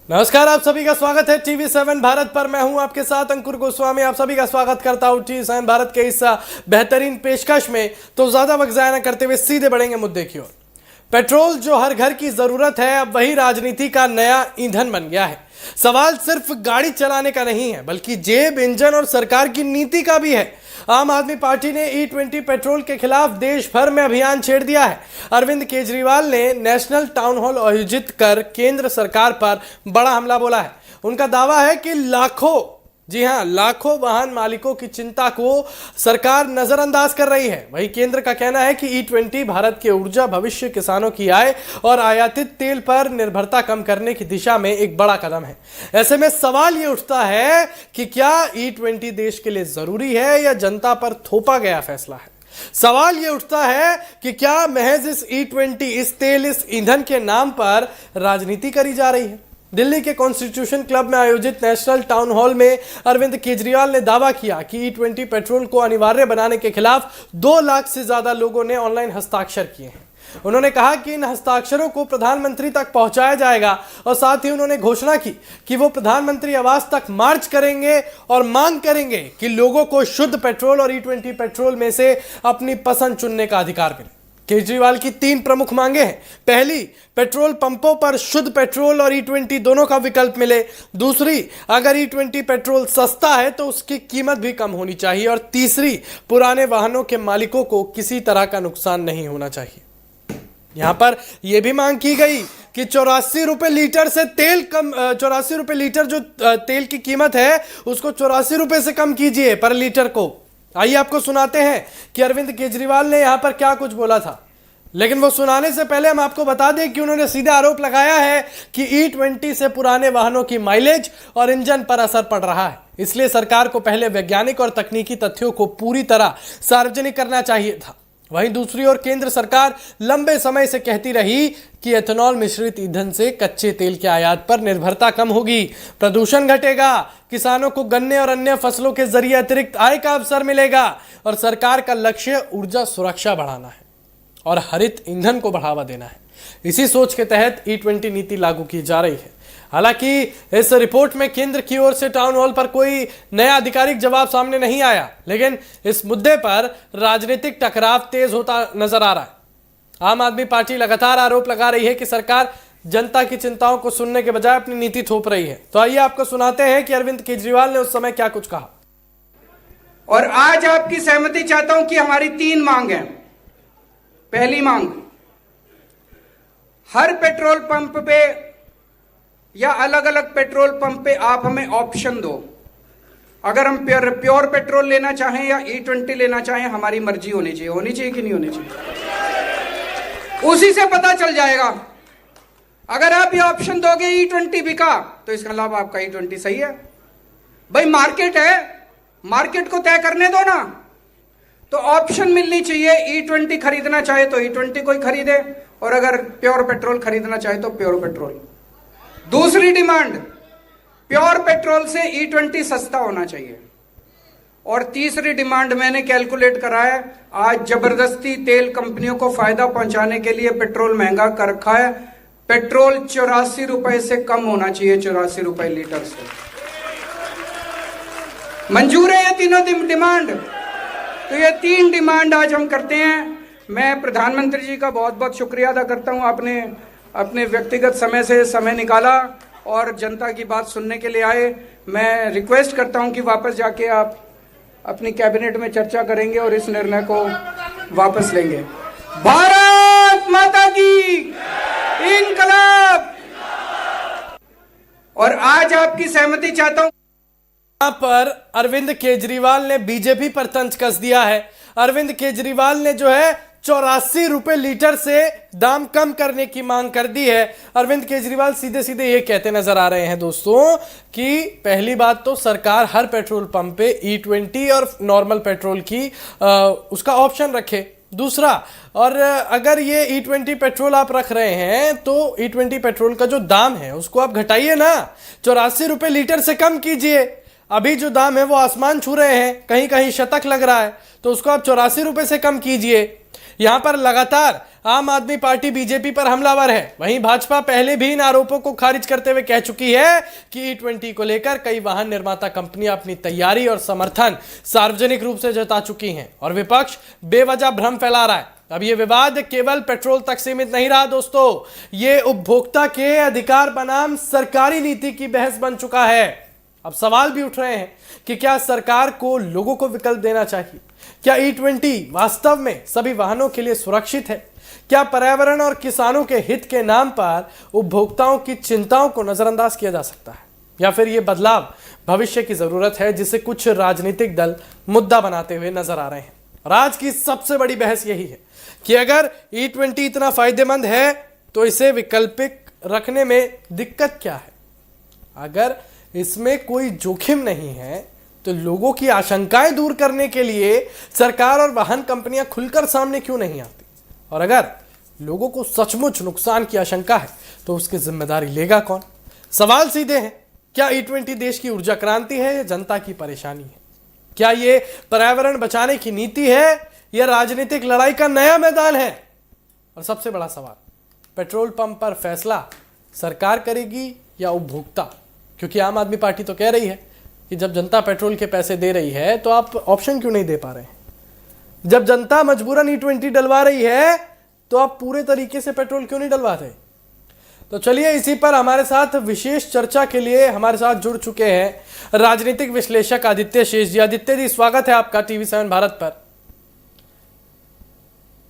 नमस्कार, आप सभी का स्वागत है टीवी 7 भारत पर। मैं हूं आपके साथ अंकुर गोस्वामी। आप सभी का स्वागत करता हूं टीवी 7 भारत के इस बेहतरीन पेशकश में। तो ज्यादा वक्त जाया न करते हुए सीधे बढ़ेंगे मुद्दे की ओर। पेट्रोल जो हर घर की जरूरत है, अब वही राजनीति का नया ईंधन बन गया है। सवाल सिर्फ गाड़ी चलाने का नहीं है, बल्कि जेब, इंजन और सरकार की नीति का भी है। आम आदमी पार्टी ने E20 पेट्रोल के खिलाफ देश भर में अभियान छेड़ दिया है। अरविंद केजरीवाल ने नेशनल टाउन हॉल आयोजित कर केंद्र सरकार पर बड़ा हमला बोला है। उनका दावा है कि लाखों, जी हां, लाखों वाहन मालिकों की चिंता को सरकार नजरअंदाज कर रही है। वहीं केंद्र का कहना है कि E20 भारत के ऊर्जा भविष्य, किसानों की आय और आयातित तेल पर निर्भरता कम करने की दिशा में एक बड़ा कदम है। ऐसे में सवाल यह उठता है कि क्या E20 देश के लिए जरूरी है या जनता पर थोपा गया फैसला है। सवाल यह उठता है कि क्या महज इस E20, इस तेल, इस ईंधन के नाम पर राजनीति करी जा रही है। दिल्ली के कॉन्स्टिट्यूशन क्लब में आयोजित नेशनल टाउन हॉल में अरविंद केजरीवाल ने दावा किया कि E20 पेट्रोल को अनिवार्य बनाने के खिलाफ 2 लाख से ज्यादा लोगों ने ऑनलाइन हस्ताक्षर किए हैं। उन्होंने कहा कि इन हस्ताक्षरों को प्रधानमंत्री तक पहुंचाया जाएगा और साथ ही उन्होंने घोषणा की कि वो प्रधानमंत्री आवास तक मार्च करेंगे और मांग करेंगे कि लोगों को शुद्ध पेट्रोल और E20 पेट्रोल में से अपनी पसंद चुनने का अधिकार मिले। केजरीवाल की 3 प्रमुख मांगे हैं। पहली, पेट्रोल पंपों पर शुद्ध पेट्रोल और E20 दोनों का विकल्प मिले। दूसरी, अगर E20 पेट्रोल सस्ता है तो उसकी कीमत भी कम होनी चाहिए। और तीसरी, पुराने वाहनों के मालिकों को किसी तरह का नुकसान नहीं होना चाहिए। यहां पर यह भी मांग की गई कि 84 रुपए लीटर से तेल कम, 84 रुपए लीटर जो तेल की कीमत है उसको 84 रुपए से कम कीजिए पर लीटर को। आइए आपको सुनाते हैं कि अरविंद केजरीवाल ने यहां पर क्या कुछ बोला था। लेकिन वो सुनाने से पहले हम आपको बता दें कि उन्होंने सीधे आरोप लगाया है कि E20 से पुराने वाहनों की माइलेज और इंजन पर असर पड़ रहा है। इसलिए सरकार को पहले वैज्ञानिक और तकनीकी तथ्यों को पूरी तरह सार्वजनिक करना चाहिए था। वहीं दूसरी ओर केंद्र सरकार लंबे समय से कहती रही कि एथेनॉल मिश्रित ईंधन से कच्चे तेल के आयात पर निर्भरता कम होगी, प्रदूषण घटेगा, किसानों को गन्ने और अन्य फसलों के जरिए अतिरिक्त आय का अवसर मिलेगा और सरकार का लक्ष्य ऊर्जा सुरक्षा बढ़ाना है और हरित ईंधन को बढ़ावा देना है। इसी सोच के तहत E20 नीति लागू की जा रही है। हालांकि इस रिपोर्ट में केंद्र की ओर से टाउन हॉल पर कोई नया आधिकारिक जवाब सामने नहीं आया, लेकिन इस मुद्दे पर राजनीतिक टकराव तेज होता नजर आ रहा है। आम आदमी पार्टी लगातार आरोप लगा रही है कि सरकार जनता की चिंताओं को सुनने के बजाय अपनी नीति थोप रही है। तो आइए आपको सुनाते हैं कि अरविंद केजरीवाल ने उस समय क्या कुछ कहा। और आज आपकी सहमति चाहता हूं कि हमारी 3 मांग है। पहली मांग, हर पेट्रोल पंप पे या अलग अलग पेट्रोल पंप पे आप हमें ऑप्शन दो। अगर हम प्योर पेट्रोल लेना चाहें या E20 लेना चाहें, हमारी मर्जी होनी चाहिए। होनी चाहिए कि नहीं होनी चाहिए? उसी से पता चल जाएगा। अगर आप ये ऑप्शन दोगे E20 बिका, तो इसका लाभ आपका E20 सही है। भाई मार्केट है, मार्केट को तय करने दो ना। तो ऑप्शन मिलनी चाहिए। E20 खरीदना चाहे तो E20 कोई खरीदे, और अगर प्योर पेट्रोल खरीदना चाहे तो प्योर पेट्रोल। दूसरी डिमांड, प्योर पेट्रोल से E20 सस्ता होना चाहिए। और तीसरी डिमांड मैंने कैलकुलेट करा है, आज जबरदस्ती तेल कंपनियों को फायदा पहुंचाने के लिए पेट्रोल महंगा कर रखा है। पेट्रोल 84 रुपए से कम होना चाहिए, 84 रुपए लीटर से। मंजूर है ये तीनों डिमांड? तो ये 3 डिमांड आज हम करते हैं। मैं प्रधानमंत्री जी का बहुत बहुत शुक्रिया अदा करता हूं, आपने अपने व्यक्तिगत समय से समय निकाला और जनता की बात सुनने के लिए आए। मैं रिक्वेस्ट करता हूं कि वापस जाके आप अपनी कैबिनेट में चर्चा करेंगे और इस निर्णय को वापस लेंगे। भारत माता की इनकलाब। और आज आपकी सहमति चाहता हूं। यहां पर अरविंद केजरीवाल ने बीजेपी पर तंज कस दिया है। अरविंद केजरीवाल ने जो है 84 रुपए लीटर से दाम कम करने की मांग कर दी है। अरविंद केजरीवाल सीधे सीधे ये कहते नजर आ रहे हैं दोस्तों कि पहली बात तो सरकार हर पेट्रोल पंप पे E20 और नॉर्मल पेट्रोल की उसका ऑप्शन रखे। दूसरा, और अगर ये E20 पेट्रोल आप रख रहे हैं तो E20 पेट्रोल का जो दाम है उसको आप घटाइए ना, 84 रुपए लीटर से कम कीजिए। अभी जो दाम है वो आसमान छू रहे हैं, कहीं कहीं शतक लग रहा है, तो उसको आप 84 रुपए से कम कीजिए। यहां पर लगातार आम आदमी पार्टी बीजेपी पर हमलावर है, वहीं भाजपा पहले भी इन आरोपों को खारिज करते हुए कह चुकी है कि E20 को लेकर कई वाहन निर्माता कंपनियां अपनी तैयारी और समर्थन सार्वजनिक रूप से जता चुकी हैं और विपक्ष बेवजह भ्रम फैला रहा है। अब ये विवाद केवल पेट्रोल तक सीमित नहीं रहा दोस्तों, ये उपभोक्ता के अधिकार बनाम सरकारी नीति की बहस बन चुका है। अब सवाल भी उठ रहे हैं कि क्या सरकार को लोगों को विकल्प देना चाहिए? क्या E20 वास्तव में सभी वाहनों के लिए सुरक्षित है? क्या पर्यावरण और किसानों के हित के नाम पर उपभोक्ताओं की चिंताओं को नजरअंदाज किया जा सकता है? या फिर यह बदलाव भविष्य की जरूरत है जिसे कुछ राजनीतिक दल मुद्दा बनाते हुए नजर आ रहे हैं? और आज की सबसे बड़ी बहस यही है कि अगर E20 इतना फायदेमंद है तो इसे वैकल्पिक रखने में दिक्कत क्या है? अगर इसमें कोई जोखिम नहीं है तो लोगों की आशंकाएं दूर करने के लिए सरकार और वाहन कंपनियां खुलकर सामने क्यों नहीं आती? और अगर लोगों को सचमुच नुकसान की आशंका है तो उसकी जिम्मेदारी लेगा कौन? सवाल सीधे हैं, क्या E20 देश की ऊर्जा क्रांति है या जनता की परेशानी है? क्या ये पर्यावरण बचाने की नीति है या राजनीतिक लड़ाई का नया मैदान है? और सबसे बड़ा सवाल, पेट्रोल पंप पर फैसला सरकार करेगी या उपभोक्ता? क्योंकि आम आदमी पार्टी तो कह रही है कि जब जनता पेट्रोल के पैसे दे रही है तो आप ऑप्शन क्यों नहीं दे पा रहे हैं? जब जनता मजबूरन E20 डलवा रही है तो आप पूरे तरीके से पेट्रोल क्यों नहीं डलवा रहे? तो चलिए इसी पर हमारे साथ विशेष चर्चा के लिए हमारे साथ जुड़ चुके हैं राजनीतिक विश्लेषक आदित्य शेष जी। आदित्य जी, स्वागत है आपका TV7 भारत पर।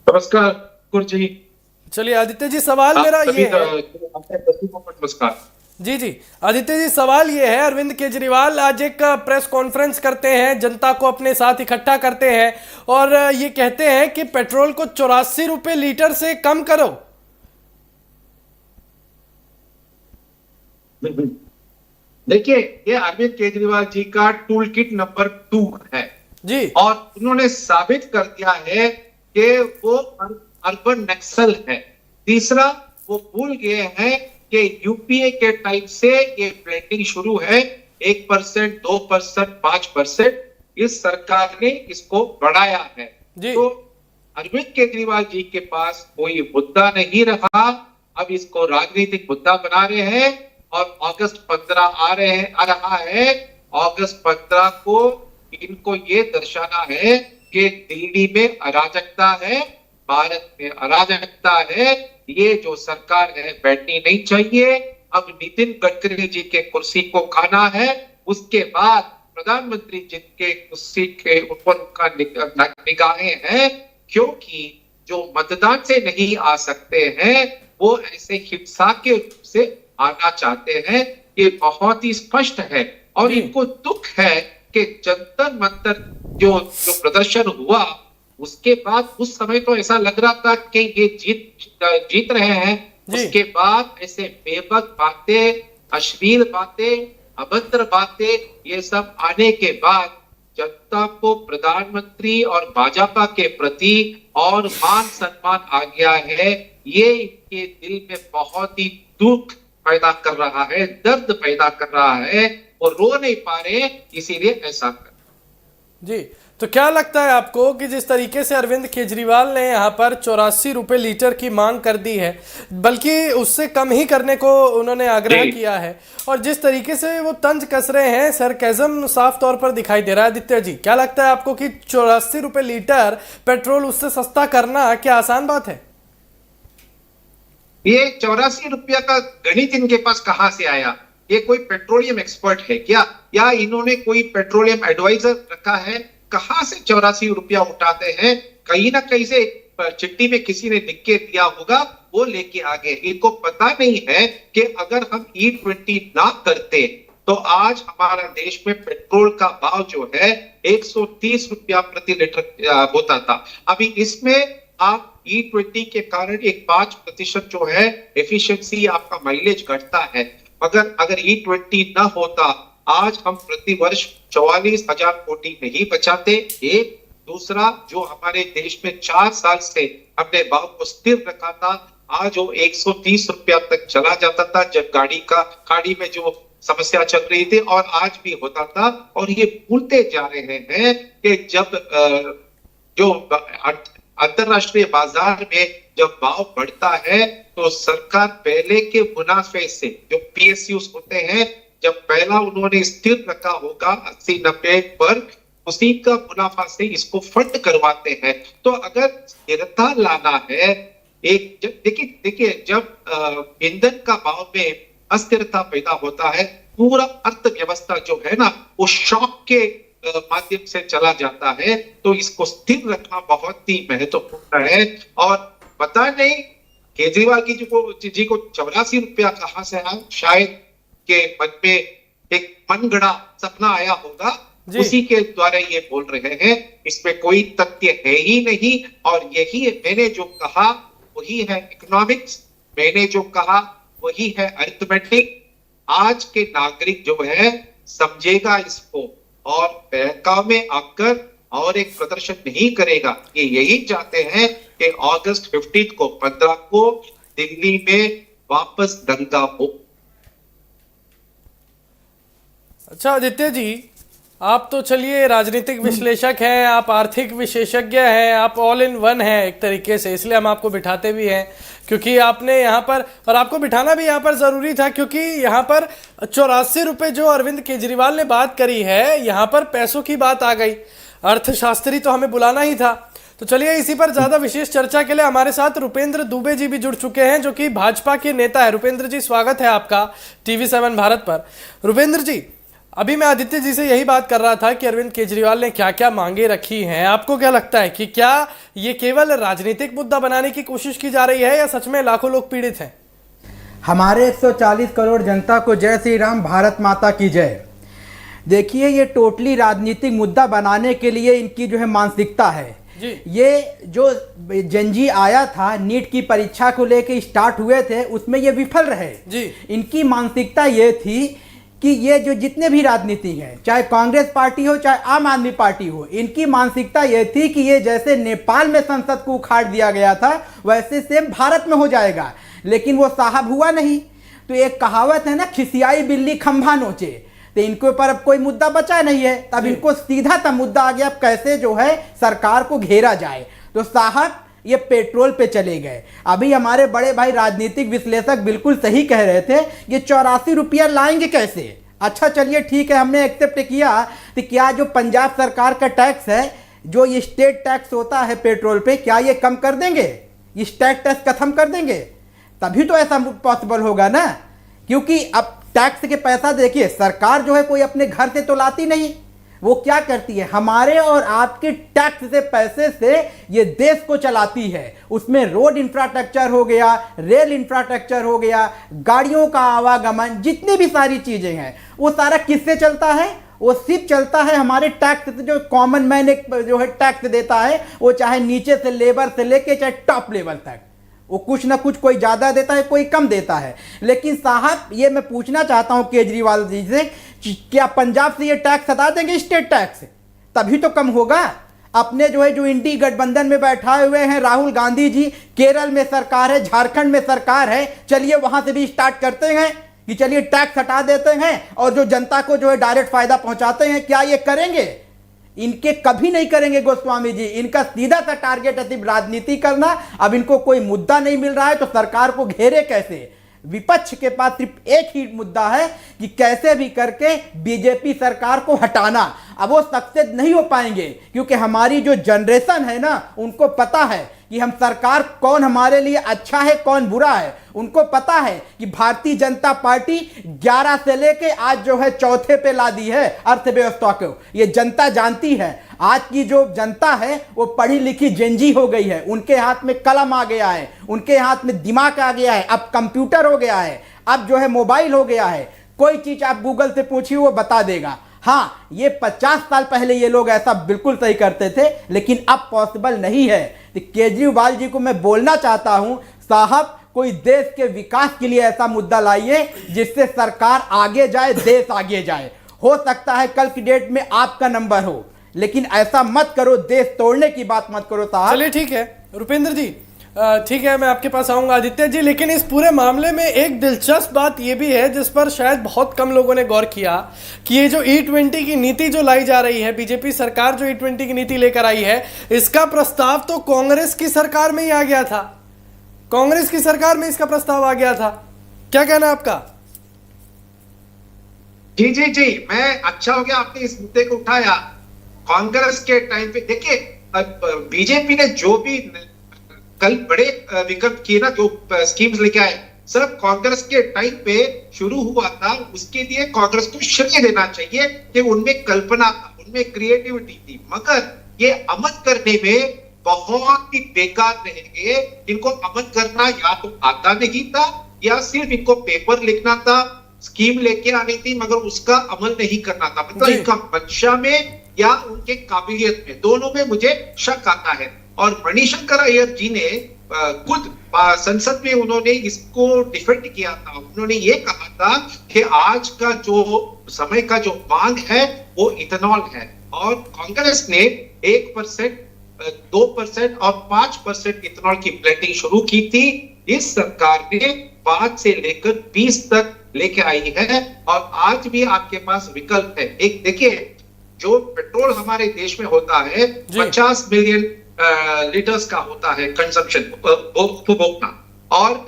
नमस्कार गुरु। चलिए आदित्य जी, सवाल मेरा ये है। नमस्कार जी जी आदित्य जी, सवाल ये है, अरविंद केजरीवाल आज एक प्रेस कॉन्फ्रेंस करते हैं, जनता को अपने साथ इकट्ठा करते हैं और ये कहते हैं कि पेट्रोल को 84 रुपए लीटर से कम करो। देखिए, ये अरविंद केजरीवाल जी का टूल किट नंबर 2 है जी, और उन्होंने साबित कर दिया है कि वो अर्बन नक्सल है। तीसरा, वो भूल गए हैं कि यूपीए के टाइम से ये ब्लेंडिंग शुरू है, 1%, 2%, 5%। इस सरकार ने इसको बढ़ाया है। तो अरविंद केजरीवाल जी के पास कोई मुद्दा नहीं रहा, अब इसको राजनीतिक मुद्दा बना रहे हैं। और अगस्त 15 आ रहा है। अगस्त 15 को इनको ये दर्शाना है कि दिल्ली में अराजकता है, भारत में अराजकता है, ये जो सरकार है बैठनी नहीं चाहिए। अब नितिन गडकरी जी के कुर्सी को खाना है, उसके बाद प्रधानमंत्री जिनके कुर्सी के ऊपर उनका निगाहें हैं, क्योंकि जो मतदान से नहीं आ सकते हैं वो ऐसे हिंसा के रूप से आना चाहते हैं। ये बहुत ही स्पष्ट है और इनको दुख है कि जंतर मंतर जो प्रदर्शन हुआ उसके बाद उस समय तो ऐसा लग रहा था कि ये जीत रहे हैं। उसके बाद ऐसे बेबक बातें, अश्लील बातें, अभद्र बातें, ये सब आने के बाद जनता को प्रधानमंत्री और भाजपा के प्रति और मान सम्मान आ गया है। ये इनके दिल में बहुत ही दुख पैदा कर रहा है, दर्द पैदा कर रहा है, और रो नहीं पा रहे, इसीलिए ऐसा कर। जी, तो क्या लगता है आपको कि जिस तरीके से अरविंद केजरीवाल ने यहाँ पर 84 रुपए लीटर की मांग कर दी है, बल्कि उससे कम ही करने को उन्होंने आग्रह किया है, और जिस तरीके से वो तंज कस रहे हैं, सरकाज़म साफ तौर पर दिखाई दे रहा है। आदित्य जी, क्या लगता है आपको कि 84 रुपए लीटर पेट्रोल उससे सस्ता करना क्या आसान बात है? ये 84 रुपया का गणित इनके पास कहां से आया? ये कोई पेट्रोलियम एक्सपर्ट है क्या, या इन्होंने कोई पेट्रोलियम एडवाइजर रखा है? कहां से 84 रुपया उठाते हैं? कहीं ना कहीं से चिट्ठी में किसी ने लिख के दिया होगा, वो लेके आ गए। इनको पता नहीं है कि अगर हम E20 ना करते तो आज हमारा देश में पेट्रोल का भाव जो है 130 रुपया प्रति लीटर होता था। अभी इसमें आप E20 के कारण एक 5% जो है एफिशिएंसी, आपका माइलेज घटता है। मगर अगर E20 ना होता, आज हम प्रति वर्ष 44,000 कोटी नहीं बचाते। एक दूसरा, जो हमारे देश में 4 साल से हमने भाव को स्थिर रखा था, आज वो 130 रुपया तक चला जाता था, जब गाड़ी में जो समस्या चल रही थी, और आज भी होता था। और ये भूलते जा रहे हैं कि जब जो अंतरराष्ट्रीय बाजार में जब भाव बढ़ता है तो सरकार पहले के मुनाफे से, जो पीएसयूज होते हैं, जब पहला उन्होंने स्थिर रखा होगा 80-90 पर, उसी का मुनाफा से इसको फंड करवाते हैं। तो अगर स्थिरता लाना है, देखिए जब ईंधन का भाव में अस्थिरता पैदा होता है, पूरा अर्थव्यवस्था जो है ना वो शॉक के माध्यम से चला जाता है। तो इसको स्थिर रखना बहुत ही महत्वपूर्ण है। और पता नहीं केजरीवाल जी को 84 रुपया कहां से आया, शायद के मन में एक मनगढ़ा सपना आया होगा, उसी के द्वारा ये बोल रहे हैं। इसमें कोई तथ्य है ही नहीं। और यही मैंने जो कहा वही है इकोनॉमिक्स, मैंने जो कहा वही है अरिथमेटिक। आज के नागरिक जो है समझेगा इसको और बहकाव में आकर और एक प्रदर्शन नहीं करेगा। ये यही चाहते हैं कि अगस्त 15 को 15 को दिल्ली में वापस दंगा हो। अच्छा आदित्य जी, आप तो चलिए राजनीतिक विश्लेषक हैं, आप आर्थिक विशेषज्ञ हैं, आप ऑल इन वन हैं एक तरीके से, इसलिए हम आपको बिठाते भी हैं क्योंकि आपने यहाँ पर, और आपको बिठाना भी यहाँ पर ज़रूरी था क्योंकि यहाँ पर 84 रुपये जो अरविंद केजरीवाल ने बात करी है, यहाँ पर पैसों की बात आ गई। अर्थशास्त्री तो हमें बुलाना ही था। तो चलिए इसी पर ज़्यादा विशेष चर्चा के लिए हमारे साथ रुपेंद्र दुबे जी भी जुड़ चुके हैं जो कि भाजपा के नेता है। रुपेंद्र जी, स्वागत है आपका TV7 भारत पर। रुपेंद्र जी, अभी मैं आदित्य जी से यही बात कर रहा था कि अरविंद केजरीवाल ने क्या क्या मांगे रखी हैं। आपको क्या लगता है कि क्या ये केवल राजनीतिक मुद्दा बनाने की कोशिश की जा रही है या सच में लाखों लोग पीड़ित हैं? हमारे 140 करोड़ जनता को जय श्री राम, भारत माता की जय। देखिए, ये टोटली राजनीतिक मुद्दा बनाने के लिए इनकी जो है मानसिकता है जी। ये जो जनजी आया था, नीट की परीक्षा को लेके स्टार्ट हुए थे, उसमें ये विफल रहे जी। इनकी मानसिकता ये थी कि ये जो जितने भी राजनीति हैं, चाहे कांग्रेस पार्टी हो चाहे आम आदमी पार्टी हो, इनकी मानसिकता ये थी कि ये जैसे नेपाल में संसद को उखाड़ दिया गया था वैसे सेम भारत में हो जाएगा। लेकिन वो साहब हुआ नहीं। तो एक कहावत है ना, खिसियाई बिल्ली खंभा नोचे। तो इनके ऊपर अब कोई मुद्दा बचा नहीं है, तब इनको सीधा सा मुद्दा आ गया, अब कैसे जो है सरकार को घेरा जाए। तो साहब ये पेट्रोल पे चले गए। अभी हमारे बड़े भाई राजनीतिक विश्लेषक बिल्कुल सही कह रहे थे, ये 84 रुपया लाएंगे कैसे। अच्छा चलिए ठीक है, हमने एक्सेप्ट किया। तो क्या जो पंजाब सरकार का टैक्स है, जो ये स्टेट टैक्स होता है पेट्रोल पे, क्या ये कम कर देंगे, ये स्टेट टैक्स खत्म कर देंगे? तभी तो ऐसा पॉसिबल होगा ना। क्योंकि अब टैक्स के पैसा देखिए, सरकार जो है कोई अपने घर से तो लाती नहीं, वो क्या करती है, हमारे और आपके टैक्स से, पैसे से ये देश को चलाती है। उसमें रोड इंफ्रास्ट्रक्चर हो गया, रेल इंफ्रास्ट्रक्चर हो गया, गाड़ियों का आवागमन, जितनी भी सारी चीजें हैं, वो सारा किससे चलता है? वो सिर्फ चलता है हमारे टैक्स से। जो कॉमन मैन जो है टैक्स देता है, वो चाहे नीचे से लेबर से लेके चाहे टॉप लेवल तक, वो कुछ ना कुछ, कोई ज्यादा देता है कोई कम देता है। लेकिन साहब ये मैं पूछना चाहता हूं केजरीवाल जी से, क्या पंजाब से ये टैक्स हटा देंगे, स्टेट टैक्स? तभी तो कम होगा। अपने जो है जो इंडी गठबंधन में बैठाए हुए हैं राहुल गांधी जी, केरल में सरकार है, झारखंड में सरकार है, चलिए वहां से भी स्टार्ट करते हैं कि चलिए टैक्स हटा देते हैं और जो जनता को जो है डायरेक्ट फायदा पहुंचाते हैं। क्या ये करेंगे? इनके कभी नहीं करेंगे गोस्वामी जी। इनका सीधा सा टारगेट है सिर्फ राजनीति करना। अब इनको कोई मुद्दा नहीं मिल रहा है तो सरकार को घेरे कैसे? विपक्ष के पास सिर्फ एक ही मुद्दा है कि कैसे भी करके बीजेपी सरकार को हटाना। अब वो सक्सेस नहीं हो पाएंगे क्योंकि हमारी जो जनरेशन है ना, उनको पता है कि हम सरकार कौन हमारे लिए अच्छा है कौन बुरा है। उनको पता है कि भारतीय जनता पार्टी 11 से लेके आज जो है चौथे पे ला दी है अर्थव्यवस्था को। ये जनता जानती है। आज की जो जनता है वो पढ़ी लिखी जेंजी हो गई है। उनके हाथ में कलम आ गया है, उनके हाथ में दिमाग आ गया है, अब कंप्यूटर हो गया है, अब जो है मोबाइल हो गया है। कोई चीज आप गूगल से पूछिए वो बता देगा। हाँ, ये 50 साल पहले ये लोग ऐसा बिल्कुल सही करते थे, लेकिन अब पॉसिबल नहीं है। तो केजरीवाल जी को मैं बोलना चाहता हूं, साहब कोई देश के विकास के लिए ऐसा मुद्दा लाइए जिससे सरकार आगे जाए, देश आगे जाए। हो सकता है कल की डेट में आपका नंबर हो, लेकिन ऐसा मत करो, देश तोड़ने की बात मत करो साहब। चलिए ठीक है रुपेंद्र जी, ठीक है, मैं आपके पास आऊंगा आदित्य जी। लेकिन इस पूरे मामले में एक दिलचस्प बात यह भी है जिस पर शायद बहुत कम लोगों ने गौर किया कि ये जो E20 की नीति जो लाई जा रही है, बीजेपी सरकार जो E20 की नीति लेकर आई है, इसका प्रस्ताव तो कांग्रेस की सरकार में ही आ गया था। कांग्रेस की सरकार में इसका प्रस्ताव आ गया था, क्या कहना है आपका? जी जी जी, मैं अच्छा हो गया आपने इस मुद्दे को उठाया। कांग्रेस के टाइम पे देखिए, बीजेपी ने जो भी कल बड़े विकल्प किए ना, जो स्कीम्स लेके आए, सब कांग्रेस के टाइम पे शुरू हुआ था। उसके लिए कांग्रेस को श्रेय देना चाहिए कि उनमें कल्पना था, उनमें क्रिएटिविटी थी, मगर ये अमल करने में बहुत ही बेकार रहेंगे। इनको अमल करना या तो आता नहीं था, या सिर्फ इनको पेपर लिखना था, स्कीम लेके आनी थी, मगर उसका अमल नहीं करना था। मतलब इनका मंशा में या उनके काबिलियत में, दोनों में मुझे शक आता है। और मणिशंकर अय्यर जी ने खुद संसद में उन्होंने इसको डिफेंड किया था। उन्होंने ये कहा था कि आज का जो समय का जो मांग है वो इथेनॉल है, और कांग्रेस ने 1%, 2% और 5% इथेनॉल की ब्लेंडिंग शुरू की थी। इस सरकार ने 5 से लेकर 20 तक लेके आई है, और आज भी आपके पास विकल्प है। एक देखिए, जो पेट्रोल हमारे देश में होता है 50 मिलियन लीटर्स का होता है कंजम्पशन, उपभोक्ता, और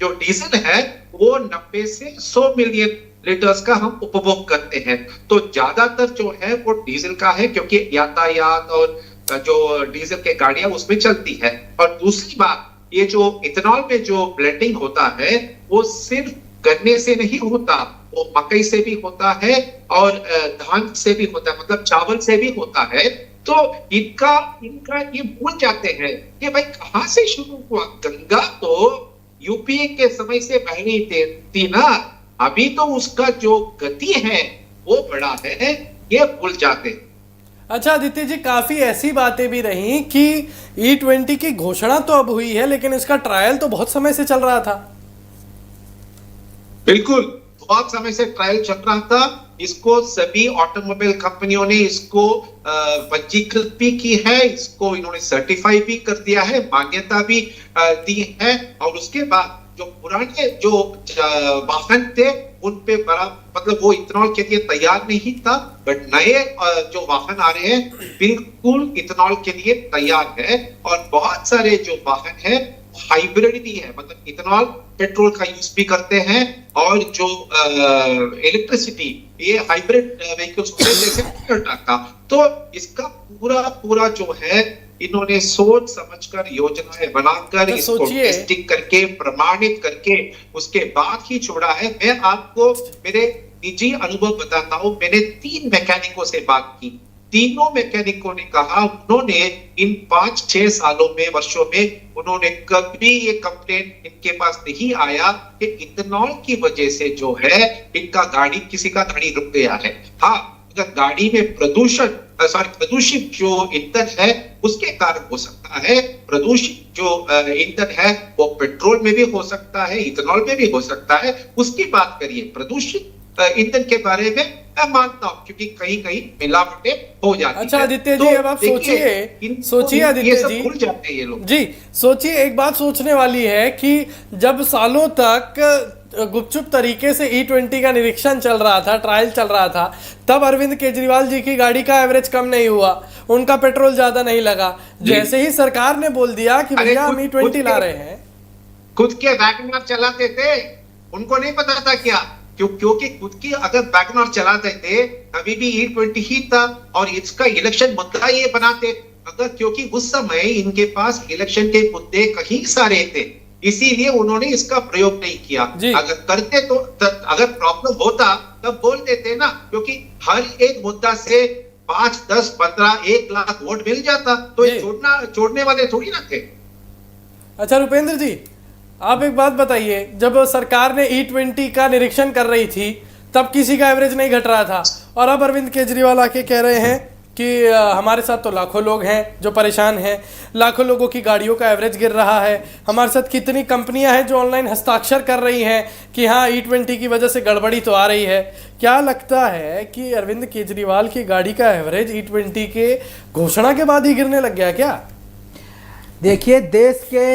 जो डीजल है वो 90 से 100 मिलियन लीटर्स का हम उपभोग करते हैं। तो ज्यादातर जो है वो डीजल का है, क्योंकि यातायात और जो डीजल के गाड़ियां उसमें चलती है। और दूसरी बात, ये जो इथेनॉल में जो ब्लेंडिंग होता है वो सिर्फ गन्ने से नहीं होता, वो मकई से भी होता है और धान से भी होता है, मतलब चावल से भी होता है। तो इनका ये भूल जाते हैं कि भाई कहां से शुरू हुआ। गंगा तो यूपीए के समय से बह रही थी ना, अभी तो उसका जो गति है वो बड़ा है, ये भूल जाते हैं। अच्छा आदित्य जी, काफी ऐसी बातें भी रही कि E20 की घोषणा तो अब हुई है, लेकिन इसका ट्रायल तो बहुत समय से चल रहा था। बिल्कुल, बहुत समय से ट्रायल चल रहा था। इसको सभी ऑटोमोबाइल कंपनियों ने इसको पंजीकृत भी की है, इसको इन्होंने सर्टिफाई भी कर दिया है, मान्यता भी दी है। और उसके बाद जो पुराने जो वाहन थे उन पे बड़ा, मतलब वो इथेनॉल के लिए तैयार नहीं था, बट नए जो वाहन आ रहे हैं बिल्कुल इथेनॉल के लिए तैयार है। और बहुत सारे जो वाहन है हाइब्रिड भी है, मतलब इथेनॉल पेट्रोल का यूज भी करते हैं, और जो इलेक्ट्रिसिटी, ये हाइब्रिड व्हीकल्स होते हैं जैसे टाटा। तो इसका पूरा जो है इन्होंने सोच समझकर योजनाएं बनाकर तो इसको टेस्टिंग करके प्रमाणित करके उसके बाद ही छोड़ा है। मैं आपको मेरे निजी अनुभव बताता हूं। मैंने 3 मैकेनिकों से बात की, तीनों मैकेनिकों ने कहा उन्होंने इन 5-6 सालों में, वर्षों में, उन्होंने कभी ये कंप्लेंट इनके पास नहीं आया कि इथेनॉल की वजह से जो है इनका गाड़ी, किसी का गाड़ी रुक गया है। हाँ, अगर गाड़ी में प्रदूषित जो ईंधन है उसके कारण हो सकता है। प्रदूषित जो ईंधन है वो पेट्रोल में भी हो सकता है, इथेनॉल में भी हो सकता है, उसकी बात करिए। प्रदूषित ईंधन के बारे में मैं मानता हूं, क्योंकि कहीं कहीं मिलावटें हो जाती है। अच्छा आदित्य जी, अब आप सोचिए आदित्य जी, भूल जाते हैं ये लोग जी। सोचिए, एक बात सोचने वाली है कि जब सालों तक गुपचुप तरीके से E20 का निरीक्षण चल रहा था, ट्रायल चल रहा था, तब अरविंद केजरीवाल जी की गाड़ी का एवरेज कम नहीं हुआ, उनका पेट्रोल ज्यादा नहीं लगा। जैसे ही सरकार ने बोल दिया कि भैया हम E20 ला रहे हैं, खुद के वैगनर चलाते थे, उनको नहीं पता था क्या? क्योंकि खुद की अगर वैगनर चलाते थे कभी भी E20 ही था, और इसका इलेक्शन मुद्दा ये बनाते अगर, क्योंकि उस समय इनके पास इलेक्शन के मुद्दे कहीं सारे थे, इसीलिए उन्होंने इसका प्रयोग नहीं किया। अगर करते तो अगर प्रॉब्लम होता तब बोल देते ना, क्योंकि हर एक मुद्दा से 5, 10, 15, 1 लाख वोट मिल जाता, तो ये छोड़ने वाले थोड़ी ना थे। अच्छा रुपेंद्र जी, आप एक बात बताइए, जब सरकार ने E20 का निरीक्षण कर रही थी तब किसी का एवरेज नहीं घट रहा था, और अब अरविंद केजरीवाल आके कह रहे हैं कि हमारे साथ तो लाखों लोग हैं जो परेशान हैं, लाखों लोगों की गाड़ियों का एवरेज गिर रहा है, हमारे साथ कितनी कंपनियां हैं जो ऑनलाइन हस्ताक्षर कर रही हैं कि हाँ E20 की वजह से गड़बड़ी तो आ रही है। क्या लगता है कि अरविंद केजरीवाल की गाड़ी का एवरेज E20 के घोषणा के बाद ही गिरने लग गया क्या? देखिए, देश के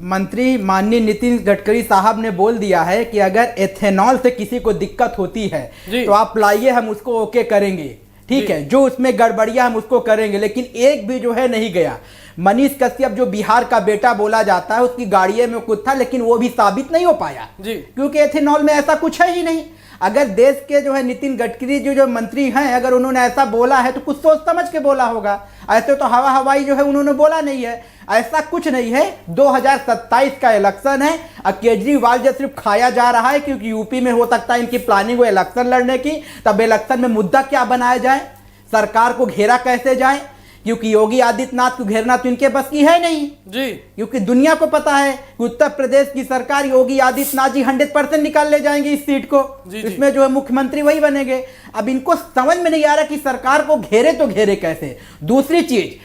मंत्री माननीय नितिन गडकरी साहब ने बोल दिया है कि अगर एथेनॉल से किसी को दिक्कत होती है तो आप लाइए, हम उसको ओके करेंगे, ठीक है, जो उसमें गड़बड़ियां हम उसको करेंगे। लेकिन एक भी जो है नहीं गया। मनीष कश्यप जो बिहार का बेटा बोला जाता है, उसकी गाड़िए में कुछ था, लेकिन वो भी साबित नहीं हो पाया जी। क्योंकि एथेनॉल में ऐसा कुछ है ही नहीं। अगर देश के जो है नितिन गडकरी जो मंत्री हैं, अगर उन्होंने ऐसा बोला है तो कुछ सोच समझ के बोला होगा। ऐसे तो हवाई जो है उन्होंने बोला नहीं है, ऐसा कुछ नहीं है। 2027 का इलेक्शन है और केजरीवाल जो सिर्फ खाया जा रहा है, क्योंकि यूपी में हो सकता है इनकी प्लानिंग हो इलेक्शन लड़ने की। तब इलेक्शन में मुद्दा क्या बनाया जाए, सरकार को घेरा कैसे जाए, क्योंकि योगी आदित्यनाथ को घेरना तो इनके बस की है नहीं जी। क्योंकि दुनिया को पता है कि उत्तर प्रदेश की सरकार योगी आदित्यनाथ जी 100% निकाल ले जाएंगे इस सीट को। जी, जी। इसमें जो है मुख्यमंत्री वही बनेंगे। अब इनको समझ में नहीं आ रहा कि सरकार को घेरे तो घेरे कैसे। दूसरी चीज,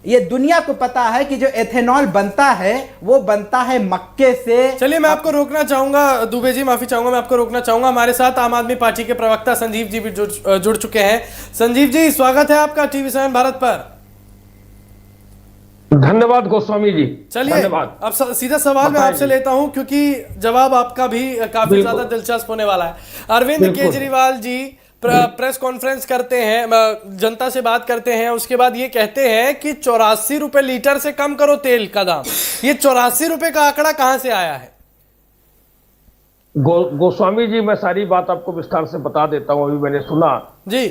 ये दुनिया को पता है कि जो एथेनॉल बनता है वो बनता है मक्के से। चलिए, मैं आपको रोकना चाहूंगा, दुबे जी माफी चाहूंगा, मैं आपको रोकना चाहूंगा। हमारे साथ आम आदमी पार्टी के प्रवक्ता संजीव जी भी जुड़ चुके हैं। संजीव जी, स्वागत है आपका TV7 भारत पर। धन्यवाद गोस्वामी जी। चलिए, धन्यवाद। अब सीधा सवाल मैं आपसे लेता हूं, क्योंकि जवाब आपका भी काफी ज्यादा दिलचस्प होने वाला है। अरविंद केजरीवाल जी प्रेस कॉन्फ्रेंस करते हैं, जनता से बात करते हैं, उसके बाद ये कहते हैं कि 84 रुपए लीटर से कम करो तेल का दाम। ये 84 रुपए का आंकड़ा कहां से आया है? गोस्वामी जी, मैं सारी बात आपको विस्तार से बता देता हूं। अभी मैंने सुना जी।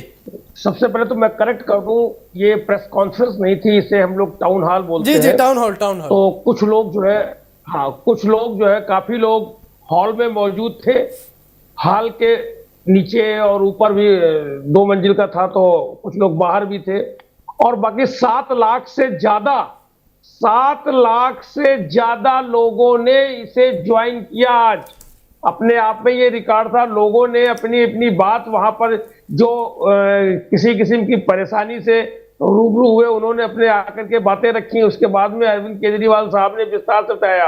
सबसे पहले तो मैं करेक्ट कर दूं, ये प्रेस कॉन्फ्रेंस नहीं थी, इसे हम लोग टाउन हॉल बोलते हैं। जी, टाउन हॉल। तो कुछ लोग जो है, हाँ, कुछ लोग जो है, काफी लोग हॉल में मौजूद थे। हॉल के नीचे और ऊपर भी 2 मंजिल का था, तो कुछ लोग बाहर भी थे। और बाकी 7 लाख से ज्यादा लोगों ने इसे ज्वाइन किया। आज अपने आप में ये रिकॉर्ड था। लोगों ने अपनी अपनी बात वहां पर, जो किसी किस्म की परेशानी से रूबरू हुए, उन्होंने अपने आकर के बातें रखी। उसके बाद में अरविंद केजरीवाल साहब ने विस्तार से बताया।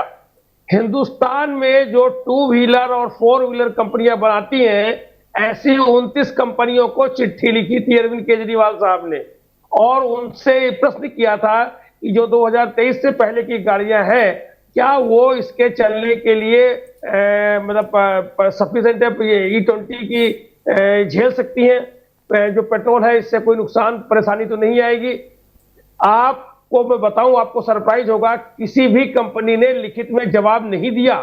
हिंदुस्तान में जो 2 व्हीलर और 4 व्हीलर कंपनियां बनाती हैं, ऐसी 29 कंपनियों को चिट्ठी लिखी थी अरविंद केजरीवाल साहब ने, और उनसे प्रश्न किया था कि जो 2023 से पहले की गाड़ियां हैं, क्या वो इसके चलने के लिए मतलब सफिशिएंट है, E20 की झेल सकती हैं, जो पेट्रोल है, इससे कोई नुकसान परेशानी तो नहीं आएगी। आपको मैं बताऊं, आपको सरप्राइज होगा, किसी भी कंपनी ने लिखित में जवाब नहीं दिया,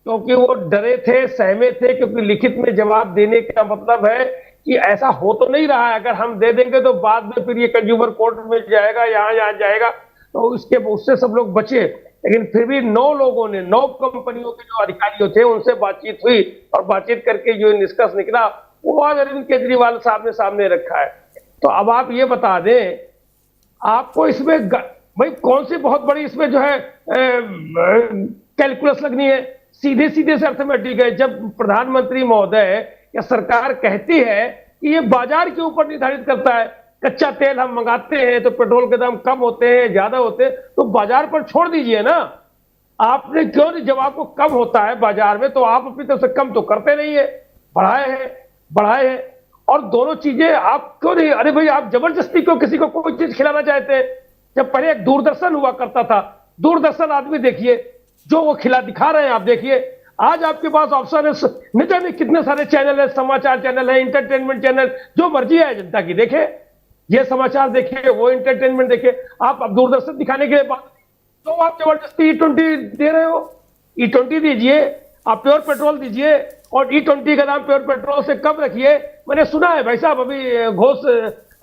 क्योंकि वो डरे थे, सहमे थे, क्योंकि लिखित में जवाब देने का मतलब है कि ऐसा हो तो नहीं रहा है। अगर हम दे देंगे तो बाद में फिर ये कंज्यूमर कोर्ट में जाएगा, यहाँ जाएगा, तो उससे सब लोग बचे। लेकिन फिर भी 9 लोगों ने, 9 कंपनियों के जो अधिकारी थे, उनसे बातचीत हुई, और बातचीत करके जो निष्कर्ष निकला वो आज अरविंद केजरीवाल साहब ने सामने रखा है। तो अब आप ये बता दें, आपको इसमें भाई कौन सी बहुत बड़ी इसमें जो है कैलकुलस लगनी है? सीधे सीधे से अर्थमेटिक है। जब प्रधानमंत्री महोदय या सरकार कहती है कि ये बाजार के ऊपर निर्धारित करता है, कच्चा तेल हम मंगाते हैं तो पेट्रोल के दाम कम होते हैं, ज्यादा होते हैं, तो बाजार पर छोड़ दीजिए ना। आपने क्यों नहीं, जब आपको कम होता है बाजार में, तो आप अपनी तरफ से कम तो करते नहीं है, बढ़ाए हैं। और दोनों चीजें आप क्यों नहीं, अरे भाई आप जबरदस्ती क्यों किसी को कोई चीज खिलाना चाहते हैं? जब पहले एक दूरदर्शन हुआ करता था, दूरदर्शन आदमी देखिए, जो वो दिखा रहे हैं आप देखिए। आज आपके पास ऑप्शन है, न जाने कितने सारे चैनल है, समाचार चैनल है, इंटरटेनमेंट चैनल, जो मर्जी है जनता की देखे, ये समाचार देखे, वो इंटरटेनमेंट देखे। आप अब दूरदर्शन दिखाने के बाद तो आप जबरदस्ती E20 दे रहे हो। E20 दीजिए, आप प्योर पेट्रोल दीजिए, और E20 का दाम प्योर पेट्रोल से कम रखिए। मैंने सुना है भाई साहब, अभी घोष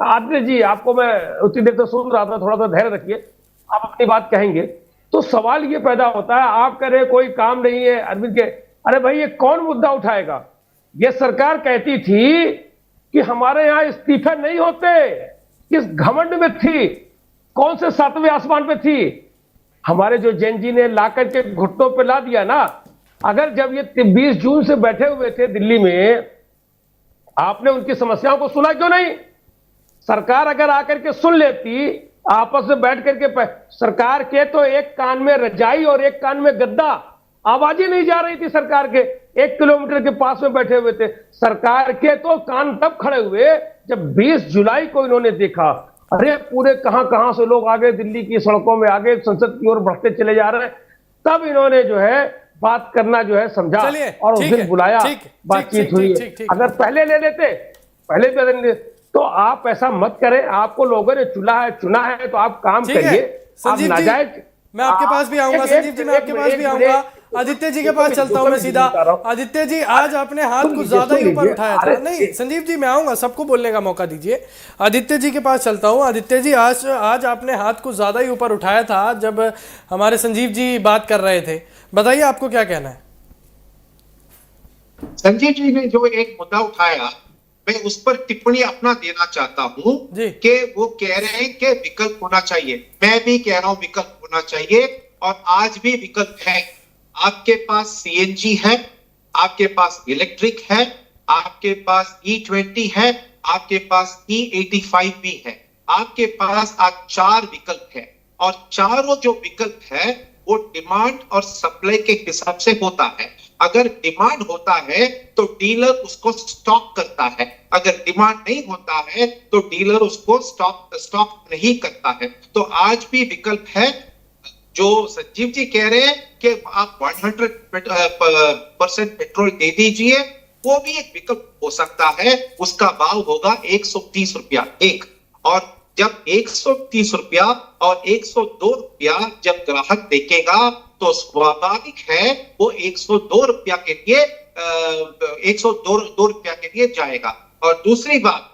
आदित्य जी, आपको मैं उतनी देर तो सुन रहा था, थोड़ा सा धैर्य रखिए, आप अपनी बात कहेंगे। तो सवाल ये पैदा होता है, आप कह रहे कोई काम नहीं है अरविंद के, अरे भाई ये कौन मुद्दा उठाएगा? ये सरकार कहती थी कि हमारे यहाँ इस्तीफे नहीं होते, किस घमंड में थी, कौन से 7वें आसमान पे थी? हमारे जो जैन जी ने ला करके घुटनों पे ला दिया ना। अगर जब ये 20 जून से बैठे हुए थे दिल्ली में, आपने उनकी समस्याओं को सुना क्यों नहीं? सरकार अगर आकर के सुन लेती, आपस में बैठ करके, सरकार के तो एक कान में रजाई और एक कान में गद्दा, आवाज ही नहीं जा रही थी सरकार के। 1 किलोमीटर के पास में बैठे हुए थे। सरकार के तो कान तब खड़े हुए जब 20 जुलाई को इन्होंने देखा, अरे पूरे कहां से लोग आगे, दिल्ली की सड़कों में आगे, संसद की ओर बढ़ते चले जा रहे हैं। तब इन्होंने जो है बात करना जो है समझा, और उस दिन बुलाया, बातचीत हुई। अगर पहले ले लेते, पहले दे देंगे, तो आप ऐसा मत करें। आपको लोगों ने चुना है तो आप काम करिए। आप संजीव जी, नाजायज मैं आपके पास भी आऊंगा। संजीव जी, मैं आपके पास भी आऊंगा। आदित्य जी के पास चलता हूं मैं सीधा। आदित्य जी, आज आपने हाथ कुछ ज्यादा ही ऊपर उठाया था। नहीं संजीव जी, मैं आऊंगा, सबको बोलने का मौका दीजिए। आदित्य जी के पास चलता हूं। आदित्य जी, आज आपने हाथ कुछ ज्यादा ही ऊपर उठाया था जब हमारे संजीव जी बात कर रहे थे। बताइए, आपको क्या कहना है? संजीव जी ने जो एक मुद्दा उठाया, मैं उस पर टिप्पणी अपना देना चाहता हूं जी। कि वो कह रहे हैं कि विकल्प होना चाहिए। मैं भी कह रहा हूं विकल्प होना चाहिए, और आज भी विकल्प है। आपके पास सीएनजी है, आपके पास इलेक्ट्रिक है, आपके पास E20 है, आपके पास E85 भी है। आपके पास आज 4 विकल्प है, और चारों जो विकल्प है वो डिमांड और सप्लाई के हिसाब से होता है। अगर डिमांड होता है तो डीलर उसको स्टॉक करता है, अगर डिमांड नहीं होता है तो डीलर उसको स्टॉक नहीं करता है। तो आज भी विकल्प है। जो संजीव जी कह रहे हैं कि आप 100% पेट्रोल दे दीजिए, वो भी एक विकल्प हो सकता है। उसका भाव होगा 130 रुपया एक, और जब 130 रुपया और 102 रुपया जब ग्राहक देखेगा तो स्वाभाविक है वो 102 रुपया के लिए 102 रुपया के लिए जाएगा। और दूसरी बात,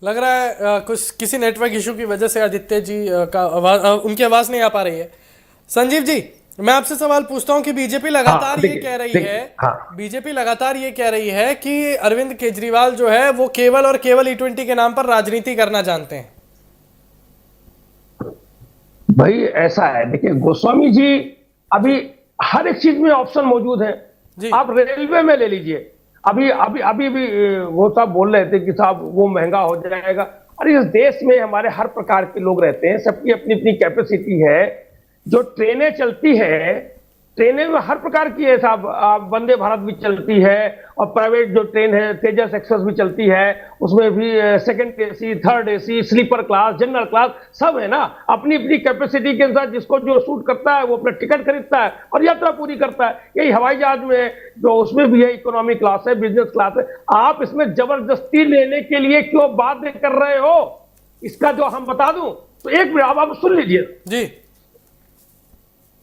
लग रहा है कुछ किसी नेटवर्क इशू की वजह से आदित्य जी का आवाज, उनकी आवाज नहीं आ पा रही है। संजीव जी, मैं आपसे सवाल पूछता हूं कि बीजेपी लगातार ये कह रही है, बीजेपी लगातार ये कह रही है कि अरविंद केजरीवाल जो है वो केवल और केवल E20 के नाम पर राजनीति करना जानते हैं। भाई ऐसा है, देखिए गोस्वामी जी, अभी हर एक चीज में ऑप्शन मौजूद है। आप रेलवे में ले लीजिए, अभी अभी अभी भी वो साहब बोल रहे थे कि साहब वो महंगा हो जाएगा। अरे इस देश में हमारे हर प्रकार के लोग रहते हैं, सबकी अपनी अपनी कैपेसिटी है। जो ट्रेनें चलती है, ट्रेनें में हर प्रकार की है साहब, वंदे भारत भी चलती है, और प्राइवेट जो ट्रेन है तेजस एक्सप्रेस भी चलती है, उसमें भी second AC, third AC, sleeper class, general class सब है ना। अपनी अपनी कैपेसिटी के अनुसार जिसको जो सूट करता है वो अपना टिकट खरीदता है और यात्रा पूरी करता है। यही हवाई जहाज में जो उसमें भी है, इकोनॉमी क्लास है, बिजनेस क्लास है। आप इसमें जबरदस्ती लेने के लिए क्यों बाध्य कर रहे हो? इसका जो हम बता दूं तो एक मिनट आप सुन लीजिए जी।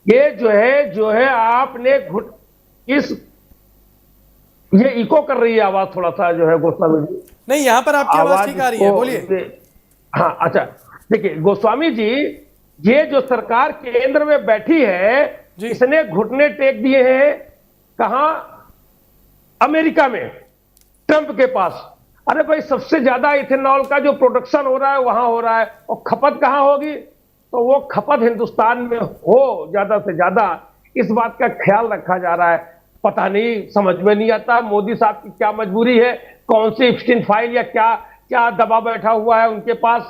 ये जो है आपने ये इको कर रही है आवाज थोड़ा सा, जो है गोस्वामी जी। नहीं, यहां पर आपकी आवाज ठीक आ रही है, बोलिए। हाँ अच्छा, देखिए गोस्वामी जी, ये जो सरकार केंद्र में बैठी है, इसने घुटने टेक दिए हैं कहां? अमेरिका में, ट्रंप के पास। अरे भाई, सबसे ज्यादा इथेनॉल का जो प्रोडक्शन हो रहा है वहां हो रहा है, और खपत कहां होगी? तो वो खपत हिंदुस्तान में हो ज्यादा से ज्यादा, इस बात का ख्याल रखा जा रहा है। पता नहीं, समझ में नहीं आता मोदी साहब की क्या मजबूरी है, कौन सी एप्स्टीन फाइल या क्या क्या दबा बैठा हुआ है उनके पास,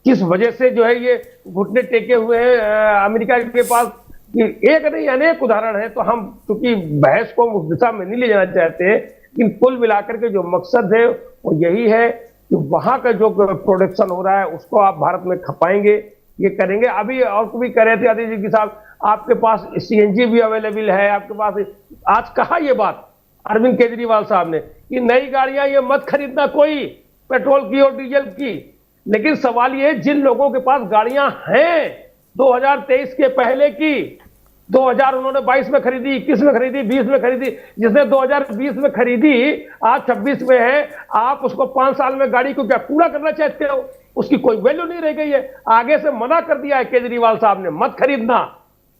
किस वजह से जो है ये घुटने टेके हुए हैं अमेरिका के पास। एक नहीं अनेक उदाहरण है। तो हम चूंकि बहस को उस दिशा में नहीं ले जाना चाहते, लेकिन कुल मिलाकर के जो मकसद है वो यही है कि वहां का जो प्रोडक्शन हो रहा है उसको आप भारत में खपाएंगे, ये करेंगे। अभी और भी कह रहे थे आदित्य जी साहब, आपके पास CNG भी अवेलेबल है आपके पास। आज कहा ये बात अरविंद केजरीवाल साहब ने कि नई गाड़ियां ये मत खरीदना कोई, पेट्रोल की और डीजल की। लेकिन सवाल ये, जिन लोगों के पास गाड़ियां हैं 2023 के पहले की, 2000 उन्होंने 22 में खरीदी, 21 में खरीदी, 20 में खरीदी, जिसने 2020 में खरीदी आज 26 में है, आप उसको 5 साल में गाड़ी को क्या पूरा करना चाहते हो? उसकी कोई वैल्यू नहीं रह गई है। आगे से मना कर दिया है केजरीवाल साहब ने, मत खरीदना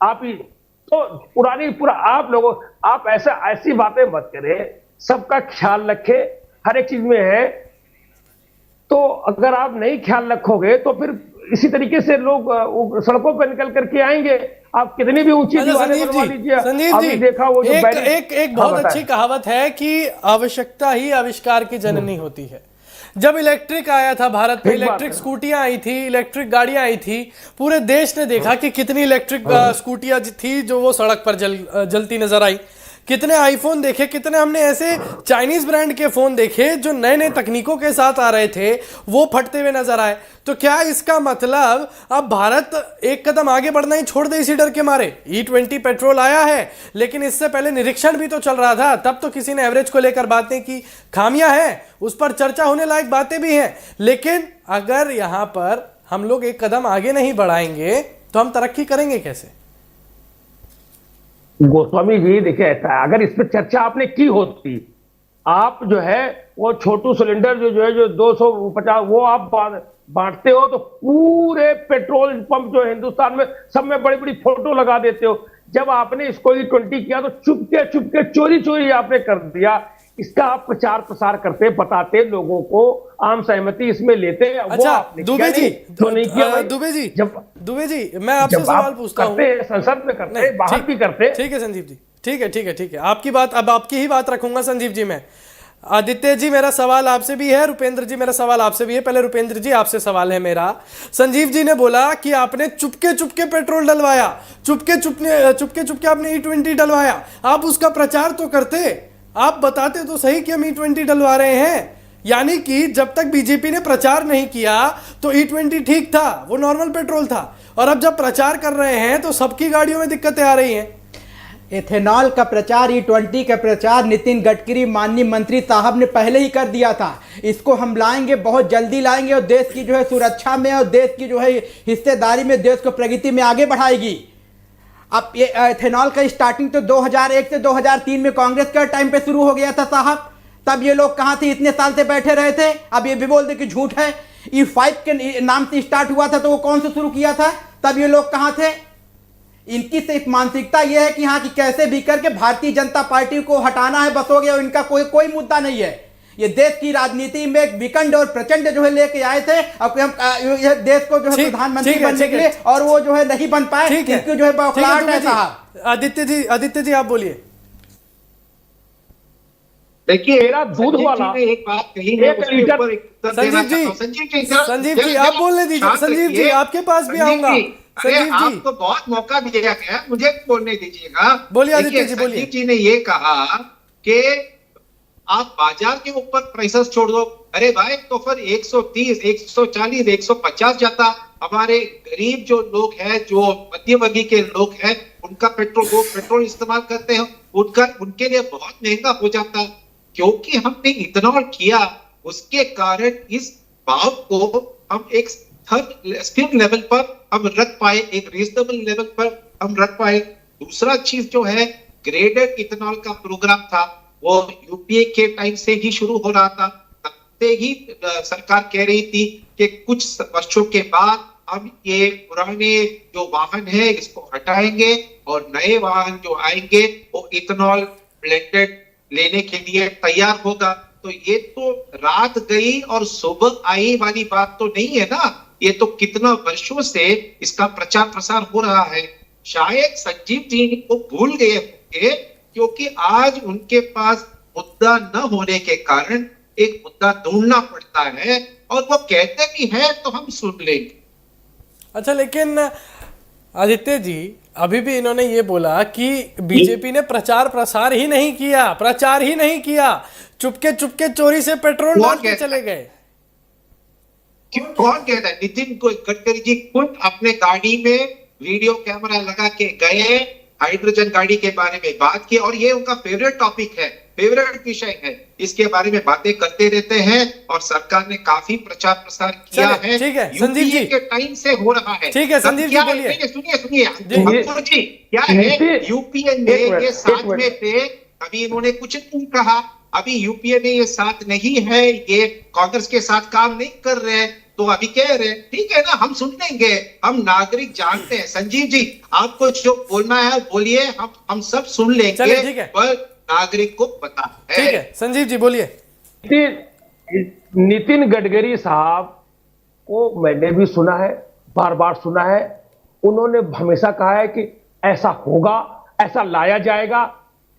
आप ही। तो पूरा आप लोगों, आप ऐसी बातें मत करें, सबका ख्याल रखें, हर एक चीज में है। तो अगर आप नहीं ख्याल रखोगे तो फिर इसी तरीके से लोग सड़कों पर निकल करके आएंगे। आप कितनी भी ऊंची दीवारें बनवा लीजिए। संजीव जी, देखा वो जो एक बहुत अच्छी कहावत है कि आवश्यकता ही आविष्कार की जननी होती है। जब इलेक्ट्रिक आया था भारत में, इलेक्ट्रिक स्कूटियां आई थी, इलेक्ट्रिक गाड़ियां आई थी, पूरे देश ने देखा कि कितनी इलेक्ट्रिक स्कूटियां थी जो वो सड़क पर जलती नजर आई। कितने आईफोन देखे, कितने हमने ऐसे चाइनीज ब्रांड के फोन देखे जो नए नए तकनीकों के साथ आ रहे थे, वो फटते हुए नजर आए। तो क्या इसका मतलब अब भारत एक कदम आगे बढ़ना ही छोड़ दे इसी डर के मारे? E20 पेट्रोल आया है, लेकिन इससे पहले निरीक्षण भी तो चल रहा था, तब तो किसी ने एवरेज को लेकर बातें की, खामियां हैं, उस पर चर्चा होने लायक बातें भी हैं। लेकिन अगर यहां पर हम लोग एक कदम आगे नहीं बढ़ाएंगे तो हम तरक्की करेंगे कैसे? गोस्वामी जी देखिए, ऐसा है, अगर इस पर चर्चा आपने की होती, आप जो है वो छोटू सिलेंडर जो है जो 250 वो आप बांटते हो, तो पूरे पेट्रोल पंप जो हिंदुस्तान में सब में बड़ी बड़ी फोटो लगा देते हो। जब आपने इसको E20 किया तो चुपके चुपके चोरी चोरी आपने कर दिया। इसका आप प्रचार प्रसार करते, बताते, लोगों को आम सहमति इसमें लेते। अच्छा दुबे जी, तो नहीं किया भाई। दुबे जी मैं आपसे सवाल पूछता हूँ, संसद में करते, बाहर भी करते। ठीक है संजीव जी, ठीक है आपकी बात, अब आपकी ही बात रखूंगा संजीव जी। मैं आदित्य जी मेरा सवाल आपसे भी है, रुपेंद्र जी मेरा सवाल आपसे भी है। पहले रुपेंद्र जी आपसे सवाल है मेरा। संजीव जी ने बोला कि आपने चुपके चुपके पेट्रोल डलवाया, चुपके चुपके आपने E20 डलवाया। आप उसका प्रचार तो करते, आप बताते तो सही कि हम E20 डलवा रहे हैं। यानी कि जब तक बीजेपी ने प्रचार नहीं किया तो E20 ठीक था, वो नॉर्मल पेट्रोल था, और अब जब प्रचार कर रहे हैं तो सबकी गाड़ियों में दिक्कतें आ रही हैं। एथेनॉल का प्रचार, E20 का प्रचार नितिन गडकरी माननीय मंत्री साहब ने पहले ही कर दिया था। इसको हम लाएंगे, बहुत जल्दी लाएंगे, और देश की जो है सुरक्षा में और देश की जो है हिस्सेदारी में देश को प्रगति में आगे बढ़ाएगी। अब ये एथेनॉल का स्टार्टिंग तो 2001 से 2003 में कांग्रेस का टाइम पे शुरू हो गया था साहब। तब ये लोग कहाँ थे, इतने साल से बैठे रहे थे। अब ये भी बोल दे कि झूठ है। E5 के नाम से स्टार्ट हुआ था, तो वो कौन से शुरू किया था, तब ये लोग कहाँ थे। इनकी सिर्फ मानसिकता यह है कि हाँ कि कैसे भी करके भारतीय जनता पार्टी को हटाना है, बस हो गया। इनका कोई मुद्दा नहीं है। ये देश की राजनीति में एक विकंड और प्रचंड जो है लेके आए थे। अब हम ये देश को जो है प्रधानमंत्री बनने के लिए, और वो जो है नहीं बन पाए, इनकी जो है बौखलाहट है साहब। आदित्य जी आप बोलिए। देखिए मेरा दूध वाला एक बात कही है, उसके ऊपर संजीव जी आप बोलने दीजिए। संजीव जी आपके पास भी आऊंगा। संजीव जी आपको बहुत मौका दिया गया, मुझे बोलने दीजिएगा। बोलिए आदित्य जी, बोलिए। संजीव जी ने ये कहा कि आप बाजार के ऊपर प्राइसेस छोड़ दो। अरे भाई, तो फिर 130, 140, 150 जाता। हमारे गरीब जो लोग हैं, जो मध्यवर्गीय के लोग हैं, उनका पेट्रोल इस्तेमाल करते हैं, उनके लिए बहुत महंगा हो जाता। क्योंकि हमने इथेनॉल किया, उसके कारण इस भाव को हम एक स्थिर लेवल पर हम रख पाए, एक रीजनेबल लेवल पर हम रख पाए। दूसरा चीज जो है, ग्रेडेड इथेनॉल का प्रोग्राम था, वो यूपीए के टाइम से ही शुरू हो रहा था। तब से ही सरकार कह रही थी कि कुछ वर्षों के बाद हम ये पुराने जो वाहन है इसको हटाएंगे और नए वाहन जो आएंगे वो इथेनॉल ब्लेंडेड लेने के लिए तैयार होगा। तो ये तो रात गई और सुबह आई वाली बात तो नहीं है ना। ये तो कितना वर्षों से इसका प्रचार प्रसार हो रहा है। शायद संजीव जी को भूल गए होंगे, क्योंकि आज उनके पास मुद्दा न होने के कारण एक मुद्दा ढूंढना पड़ता है, और वो कहते भी हैं तो हम सुन लेंगे। अच्छा, लेकिन आदित्य जी अभी भी इन्होंने ये बोला कि बीजेपी ने प्रचार प्रसार ही नहीं किया, चुपके चुपके चोरी से पेट्रोल डाल के चले गए। कौन कहता है? नितिन गडकरी जी खुद अपने गाड़ी में वीडियो कैमरा लगा के गए, हाइड्रोजन गाड़ी के बारे में बात की, और ये उनका फेवरेट टॉपिक है, फेवरेट विषय है। इसके बारे में बातें करते रहते हैं, और सरकार ने काफी प्रचार प्रसार किया है। ठीक है संजीव जी, के टाइम से हो रहा है। ठीक है संजीव जी बोलिए। सुनिए अंकुर जी, क्या है, यूपीए में ये साथ में थे, अभी इन्होंने कुछ नहीं कहा। अभी यूपीए में ये साथ नहीं है, ये कांग्रेस के साथ काम नहीं कर रहे हैं, तो अभी कह रहे हैं ठीक है ना, हम सुन लेंगे, हम नागरिक जानते हैं। संजीव जी आपको जो बोलना है बोलिए, हम सब सुन लेंगे, ठीक है, पर नागरिक को पता है। ठीक है संजीव जी बोलिए। नितिन गडकरी साहब को मैंने भी सुना है, बार बार सुना है। उन्होंने हमेशा कहा है कि ऐसा होगा, ऐसा लाया जाएगा,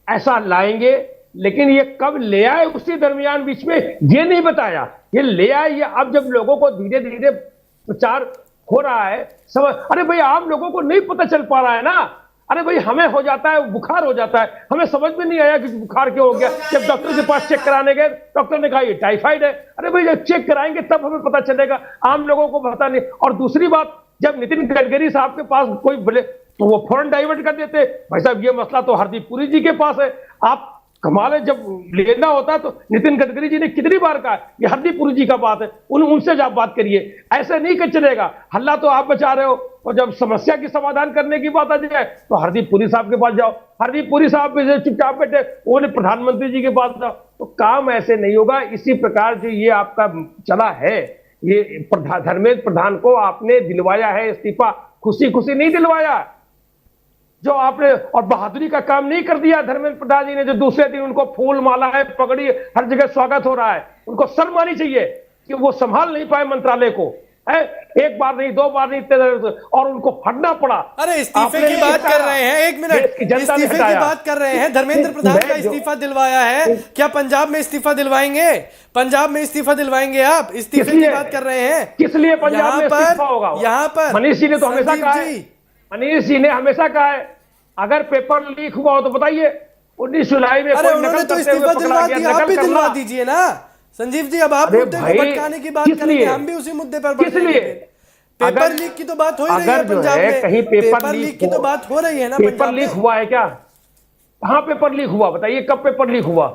ऐसा लाएंगे, लेकिन ये कब ले आए उसी दरमियान बीच में ये नहीं बताया। ये ले आए, ये अब जब लोगों को धीरे धीरे प्रचार हो रहा है, समझ, अरे भाई आप लोगों को नहीं पता चल पा रहा है ना। अरे भाई हमें हो जाता है, बुखार हो जाता है, हमें समझ में नहीं आया कि बुखार क्यों हो गया। जब डॉक्टर के पास चेक कराने गए, डॉक्टर ने कहा ये टाइफाइड है। अरे भाई जब चेक कराएंगे तब हमें पता चलेगा, आम लोगों को पता नहीं। और दूसरी बात, जब नितिन गडकरी साहब के पास कोई बोले तो वो फौरन डाइवर्ट कर देते, भाई साहब ये मसला तो हरदीप पुरी जी के पास है। आप कमाल है, जब लेना होता तो नितिन गडकरी जी ने कितनी बार कहा ये हरदीपुरी जी का बात है, उनसे आप बात करिए, ऐसे नहीं कर चलेगा। हल्ला तो आप बचा रहे हो, और जब समस्या की समाधान करने की बात आ जाए तो हरदीपुरी साहब के पास जाओ, हरदीपुरी साहब पे चुपचाप बैठे, वो प्रधानमंत्री जी के पास जाओ, तो काम ऐसे नहीं होगा। इसी प्रकार जो ये आपका चला है, ये धर्मेंद्र प्रधान को आपने दिलवाया है इस्तीफा, खुशी खुशी नहीं दिलवाया, जो आपने और बहादुरी का काम नहीं कर दिया धर्मेंद्र प्रधान जी ने, जो दूसरे दिन उनको फूल माला है पगड़ी हर जगह स्वागत हो रहा है। उनको शर्म आनी चाहिए कि वो संभाल नहीं पाए मंत्रालय को, है एक बार नहीं, दो बार नहीं, और उनको फटना पड़ा। अरे इस्तीफे की बात कर रहे हैं, एक मिनट, इस्तीफे की बात कर रहे हैं। धर्मेंद्र प्रधान का इस्तीफा दिलवाया है, क्या पंजाब में इस्तीफा दिलवाएंगे? पंजाब में इस्तीफा दिलवाएंगे आप? इस्तीफे की बात कर रहे हैं, किस लिए पंजाब में इस्तीफा होगा? यहाँ पर मनीष जी ने तो हमेशा कहा है, मनीष जी ने हमेशा कहा है अगर पेपर लीक हुआ हो तो बताइए, 19 जुलाई में कोई नकल तो करते इस्तीफा हुए पकड़ा दिलवा गया, दिया, आप भी नकल दिलवा करना। दीजिए ना संजीव जी। अब आप मुद्दे को भटकाने की बात करेंगे, हम भी उसी मुद्दे पर किस लिए? पेपर लीक की तो बात हो ही रही है अगर जो पंजाब है में, कहीं पेपर लीक की तो बात हो रही है ना पेपर पंजाब लीक में। हुआ है क्या? कहां पेपर लीक हुआ बताइए, कब पेपर लीक हुआ?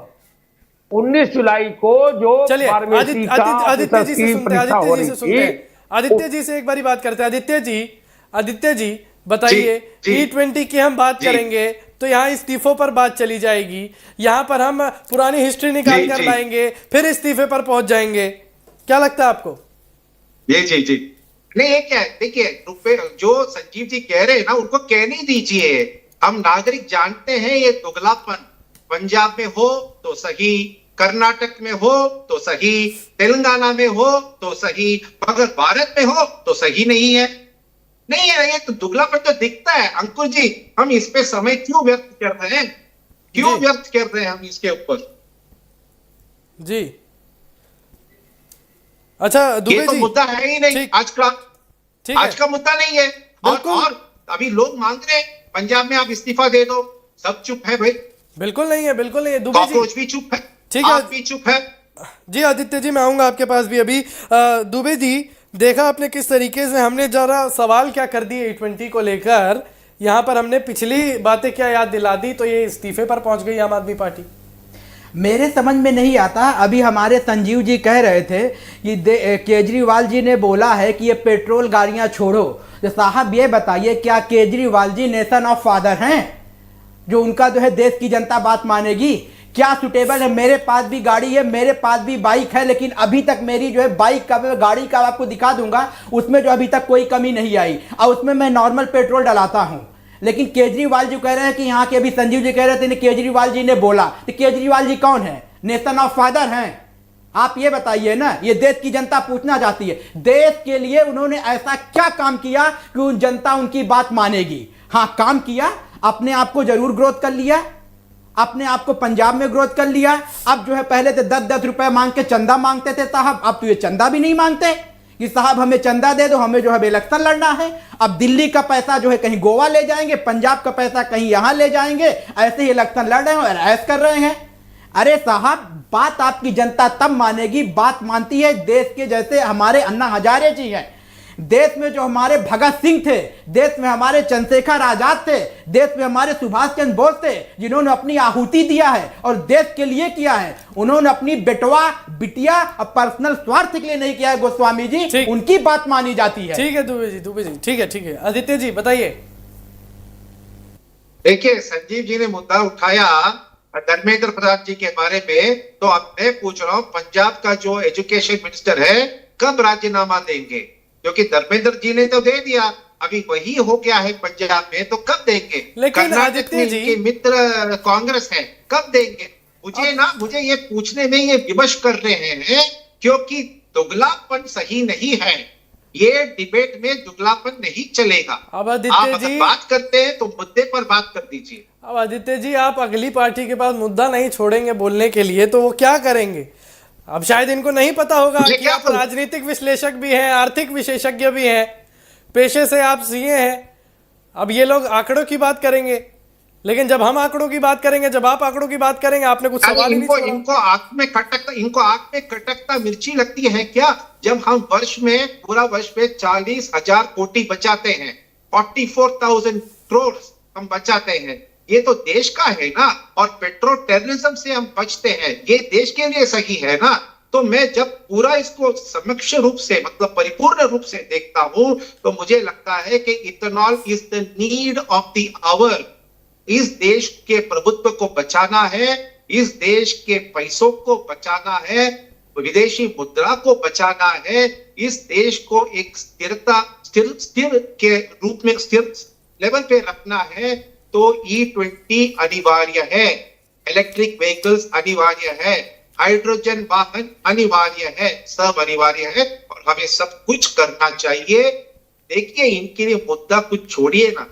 19 जुलाई को जो चलिए फार्मेसी आदित्य जी से सुनते हैं, आदित्य जी से एक बारी बात करते हैं। आदित्य जी बताइए, T20 की हम बात करेंगे तो यहाँ इस्तीफों पर बात चली जाएगी, यहाँ पर हम पुरानी हिस्ट्री निकाल कर लाएंगे, फिर इस्तीफे पर पहुंच जाएंगे, क्या लगता है आपको? जी नहीं, ये क्या है, देखिए जो संजीव जी कह रहे हैं ना, उनको कहने दीजिए। हम नागरिक जानते हैं ये दुगलापन, पंजाब में हो तो सही, कर्नाटक में हो तो सही, तेलंगाना में हो तो सही, मगर भारत में हो तो सही नहीं है। नहीं है, ये तो दुगलापन तो दिखता है। अंकुर जी, हम इस पे समय क्यों व्यर्थ कर रहे हैं? क्यों व्यर्थ कर रहे हैं हम इसके ऊपर? जी अच्छा दुबे ये तो जी, मुद्दा है ही नहीं आज का, आज का मुद्दा नहीं है। और अभी लोग मांग रहे हैं पंजाब में आप इस्तीफा दे दो, सब चुप है भाई। बिल्कुल नहीं है, बिल्कुल नहीं है दुबे जी, कॉकरोच भी चुप है, ठीक है, आप भी चुप है। जी आदित्य जी मैं आऊंगा आपके पास भी अभी। दुबे जी, देखा आपने किस तरीके से हमने जरा सवाल क्या कर दिए T20 को लेकर, यहाँ पर हमने पिछली बातें क्या याद दिला दी, तो ये इस्तीफे पर पहुंच गई आम आदमी पार्टी। मेरे समझ में नहीं आता। अभी हमारे संजीव जी कह रहे थे कि केजरीवाल जी ने बोला है कि ये पेट्रोल गाड़ियां छोड़ो, तो साहब ये बताइए क्या Kejriwal ji nation of father हैं जो उनका जो है देश की जनता बात मानेगी? क्या सुटेबल है? मेरे पास भी गाड़ी है, मेरे पास भी बाइक है, लेकिन अभी तक मेरी जो है बाइक का गाड़ी का आपको दिखा दूंगा, उसमें जो अभी तक कोई कमी नहीं आई, और उसमें मैं नॉर्मल पेट्रोल डलाता हूं। लेकिन केजरीवाल जी कह रहे हैं कि यहाँ के अभी संजीव जी कह रहे थे केजरीवाल जी ने बोला, तो केजरीवाल जी कौन है? नेशन ऑफ फादर हैं? आप ये बताइए ना, ये देश की जनता पूछना चाहती है। देश के लिए उन्होंने ऐसा क्या काम किया कि उन जनता उनकी बात मानेगी? हाँ काम किया, अपने आप को जरूर ग्रोथ कर लिया, अपने आप को पंजाब में ग्रोथ कर लिया। अब जो है पहले तो 10-10 रुपए मांग के चंदा मांगते थे साहब, अब तो ये चंदा भी नहीं मांगते कि साहब हमें चंदा दे दो, हमें जो है इलेक्शन लड़ना है। अब दिल्ली का पैसा जो है कहीं गोवा ले जाएंगे, पंजाब का पैसा कहीं यहां ले जाएंगे, ऐसे ही इलेक्शन लड़ रहे हैं और ऐश कर रहे हैं। अरे साहब बात आपकी जनता तब मानेगी, बात मानती है देश के जैसे हमारे अन्ना हजारे जी हैं, देश में जो हमारे भगत सिंह थे, देश में हमारे चंद्रशेखर आजाद थे, देश में हमारे सुभाष चंद्र बोस थे, जिन्होंने अपनी आहुति दिया है और देश के लिए किया है। उन्होंने अपनी बेटवा बिटिया और पर्सनल स्वार्थ के लिए नहीं किया है गोस्वामी जी, उनकी बात मानी जाती है। ठीक है दुबे जी, ठीक है। आदित्य जी बताइए। देखिए संजीव जी ने मुद्दा उठाया धर्मेंद्र प्रधान जी के बारे में, तो अब मैं पूछ रहा हूं पंजाब का जो एजुकेशन मिनिस्टर है कब राजीनामा देंगे? क्योंकि धर्मेंद्र जी ने तो दे दिया, अभी वही हो गया है पंजाब में, तो कब देंगे? लेकिन कर्नाटक में इनके मित्र कांग्रेस है, कब देंगे? मुझे ये पूछने में ये विवश कर रहे हैं क्योंकि दुगलापन सही नहीं है। ये डिबेट में दुगलापन नहीं चलेगा। अब आप अगर बात करते हैं तो मुद्दे पर बात कर दीजिए। अब आदित्य जी आप अगली पार्टी के पास मुद्दा नहीं छोड़ेंगे बोलने के लिए, तो वो क्या करेंगे? अब शायद इनको नहीं पता होगा कि आप राजनीतिक विश्लेषक भी हैं, आर्थिक विशेषज्ञ भी हैं, पेशे से आप सीए हैं। अब ये लोग आंकड़ों की बात करेंगे, लेकिन जब हम आंकड़ों की बात करेंगे, जब आप आंकड़ों की बात करेंगे, आपने कुछ सवाल ही नहीं छोड़ा। इनको आंख में खटकता मिर्ची लगती है क्या? जब हम पूरा वर्ष में 40,000 कोटी बचाते हैं, 44,000 करोड़ हम बचाते हैं, ये तो देश का है ना, और पेट्रोल टेररिज्म से हम बचते हैं, ये देश के लिए सही है ना। तो मैं जब पूरा इसको समक्ष रूप से मतलब परिपूर्ण रूप से देखता हूं तो मुझे लगता है कि ethanol is the need of the hour. इस देश के प्रभुत्व को बचाना है, इस देश के पैसों को बचाना है, विदेशी मुद्रा को बचाना है, इस देश को एक स्थिर के रूप में स्थिर लेवल पे रखना है। तो E20 अनिवार्य है, इलेक्ट्रिक व्हीकल्स अनिवार्य है, हाइड्रोजन वाहन अनिवार्य है, सब अनिवार्य है और हमें सब कुछ करना चाहिए। देखिए इनके लिए मुद्दा कुछ छोड़िए ना,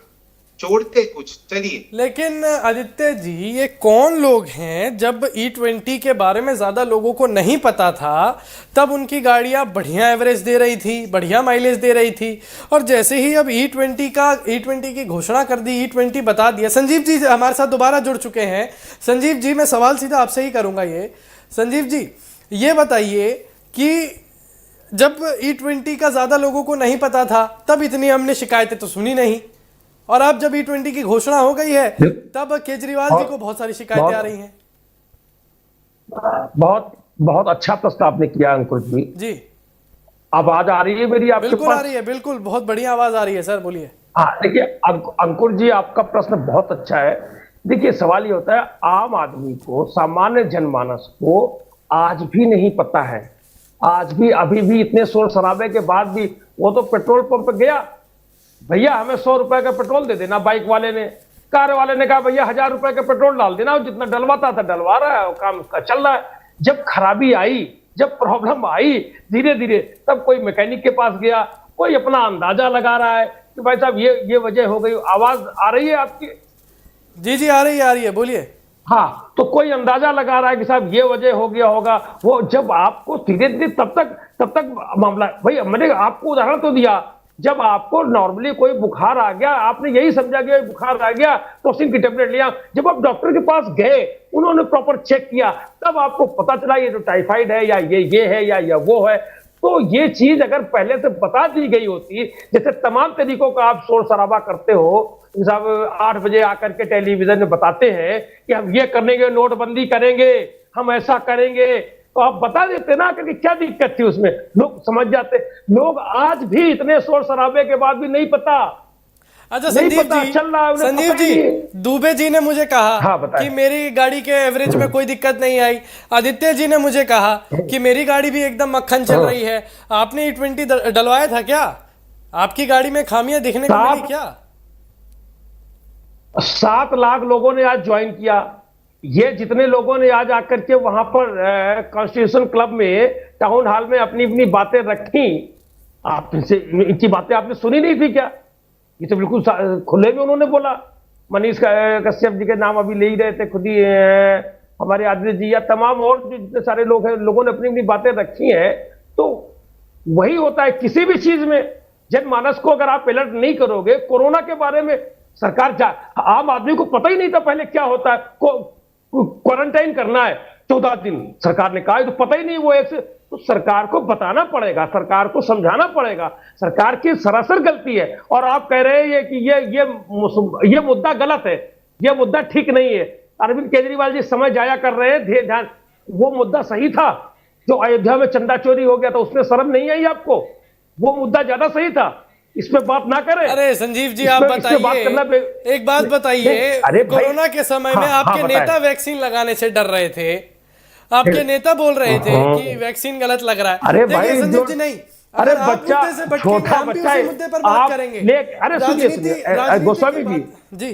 छोड़ते कुछ चलिए। लेकिन आदित्य जी, ये कौन लोग हैं? जब E20 के बारे में ज़्यादा लोगों को नहीं पता था तब उनकी गाड़ियाँ बढ़िया एवरेज दे रही थी, बढ़िया माइलेज दे रही थी, और जैसे ही अब E20 की घोषणा कर दी, E20 बता दिया। संजीव जी हमारे साथ दोबारा जुड़ चुके हैं। संजीव जी, मैं सवाल सीधा आपसे ही करूँगा ये। संजीव जी, ये बताइए कि जब E20 का ज़्यादा लोगों को नहीं पता था तब इतनी हमने शिकायतें तो सुनी नहीं, और अब जब E20 की घोषणा हो गई है तब केजरीवाल जी को बहुत सारी शिकायतें आ रही हैं। बहुत बहुत अच्छा प्रश्न आपने किया अंकुर जी। जी आवाज आ रही है मेरी आपके बिल्कुल पास? आ रही है, बिल्कुल बहुत बढ़िया आवाज आ रही है सर, बोलिए। हाँ देखिए अंकुर जी, आपका प्रश्न बहुत अच्छा है। देखिए सवाल ये होता है, आम आदमी को, सामान्य जनमानस को आज भी नहीं पता है, आज भी अभी भी इतने शोर शराबे के बाद भी वो तो पेट्रोल पंप गया, भैया हमें 100 रुपए का पेट्रोल दे देना। बाइक वाले ने, कार वाले ने कहा भैया 1000 रुपए का पेट्रोल डाल देना, जितना डलवाता था डलवा रहा है, काम उसका चल रहा है। जब खराबी आई, जब प्रॉब्लम आई धीरे धीरे, तब कोई मैकेनिक के पास गया, कोई अपना अंदाजा लगा रहा है कि भाई साहब ये वजह हो गई। आवाज आ रही है आपकी? जी जी आ रही है, बोलिए। हाँ, तो कोई अंदाजा लगा रहा है कि साहब ये वजह हो गया होगा। वो जब आपको धीरे धीरे तब तक मामला, भाई मैंने आपको उदाहरण तो दिया, जब आपको नॉर्मली कोई बुखार आ गया, आपने यही समझा कि बुखार आ गया टॉक्सिन की टेबलेट लिया। जब आप डॉक्टर के पास गए, उन्होंने प्रॉपर चेक किया, तब आपको पता चला ये तो टाइफाइड है या ये है या वो है। तो ये चीज अगर पहले से बता दी गई होती, जैसे तमाम तरीकों का आप शोर शराबा करते हो, साहब 8 बजे आकर के टेलीविजन में बताते हैं कि हम ये करेंगे, नोटबंदी करेंगे, हम ऐसा करेंगे, तो आप बता देते ना कि क्या दिक्कत थी उसमें, लोग समझ जाते। लोग आज भी इतने शोर शराबे के बाद भी नहीं पता। अच्छा नहीं संजीव पता जी, चल रहा है, संजीव पता ही जी, नहीं। दुबे जी ने मुझे कहा हाँ, बताएं। कि मेरी गाड़ी के एवरेज में कोई दिक्कत नहीं आई। आदित्य जी ने मुझे कहा कि मेरी गाड़ी भी एकदम मक्खन चल रही है। आपने E20 डलवाया था क्या? आपकी गाड़ी में खामियां दिखने को मिली क्या? 7 लाख लोगों ने आज ज्वाइन किया। ये जितने लोगों ने आज आकर के वहां पर कॉन्स्टिट्यूशन क्लब में, टाउन हॉल में अपनी अपनी बातें रखी, आप इनसे इनकी बातें आपने सुनी नहीं थी क्या? ये तो बिल्कुल खुले में उन्होंने बोला। मनीष कश्यप जी के नाम अभी ले ही रहे थे, खुद ही हमारे आदित्य जी या तमाम और जितने सारे लोग हैं, लोगों ने अपनी अपनी बातें रखी हैं। तो वही होता है किसी भी चीज में, जनमानस को अगर आप अलर्ट नहीं करोगे। कोरोना के बारे में सरकार आम आदमी को पता ही नहीं था पहले क्या होता है, क्वारंटाइन करना है 14 दिन, सरकार ने कहा, तो पता ही नहीं वो एक। तो सरकार को बताना पड़ेगा, सरकार को समझाना पड़ेगा, सरकार की सरासर गलती है। और आप कह रहे हैं कि ये मुद्दा गलत है, ये मुद्दा ठीक नहीं है। अरविंद केजरीवाल जी समय जाया कर रहे हैं, ध्यान, वो मुद्दा सही था। जो अयोध्या में चंदा चोरी हो गया था, उसमें शर्म नहीं आई आपको? वो मुद्दा ज्यादा सही था, इस पे बात ना करें। अरे संजीव जी, आप बताइए, एक बात बताइए, कोरोना के समय में आपके नेता वैक्सीन लगाने से डर रहे थे, आपके नेता बोल रहे थे कि वैक्सीन गलत लग रहा है। अरे भाई संजीव जी, नहीं, अरे बच्चा, छोटा बच्चा है, मुद्दे पर बात करेंगे। अरे सुनिए गोस्वामी जी,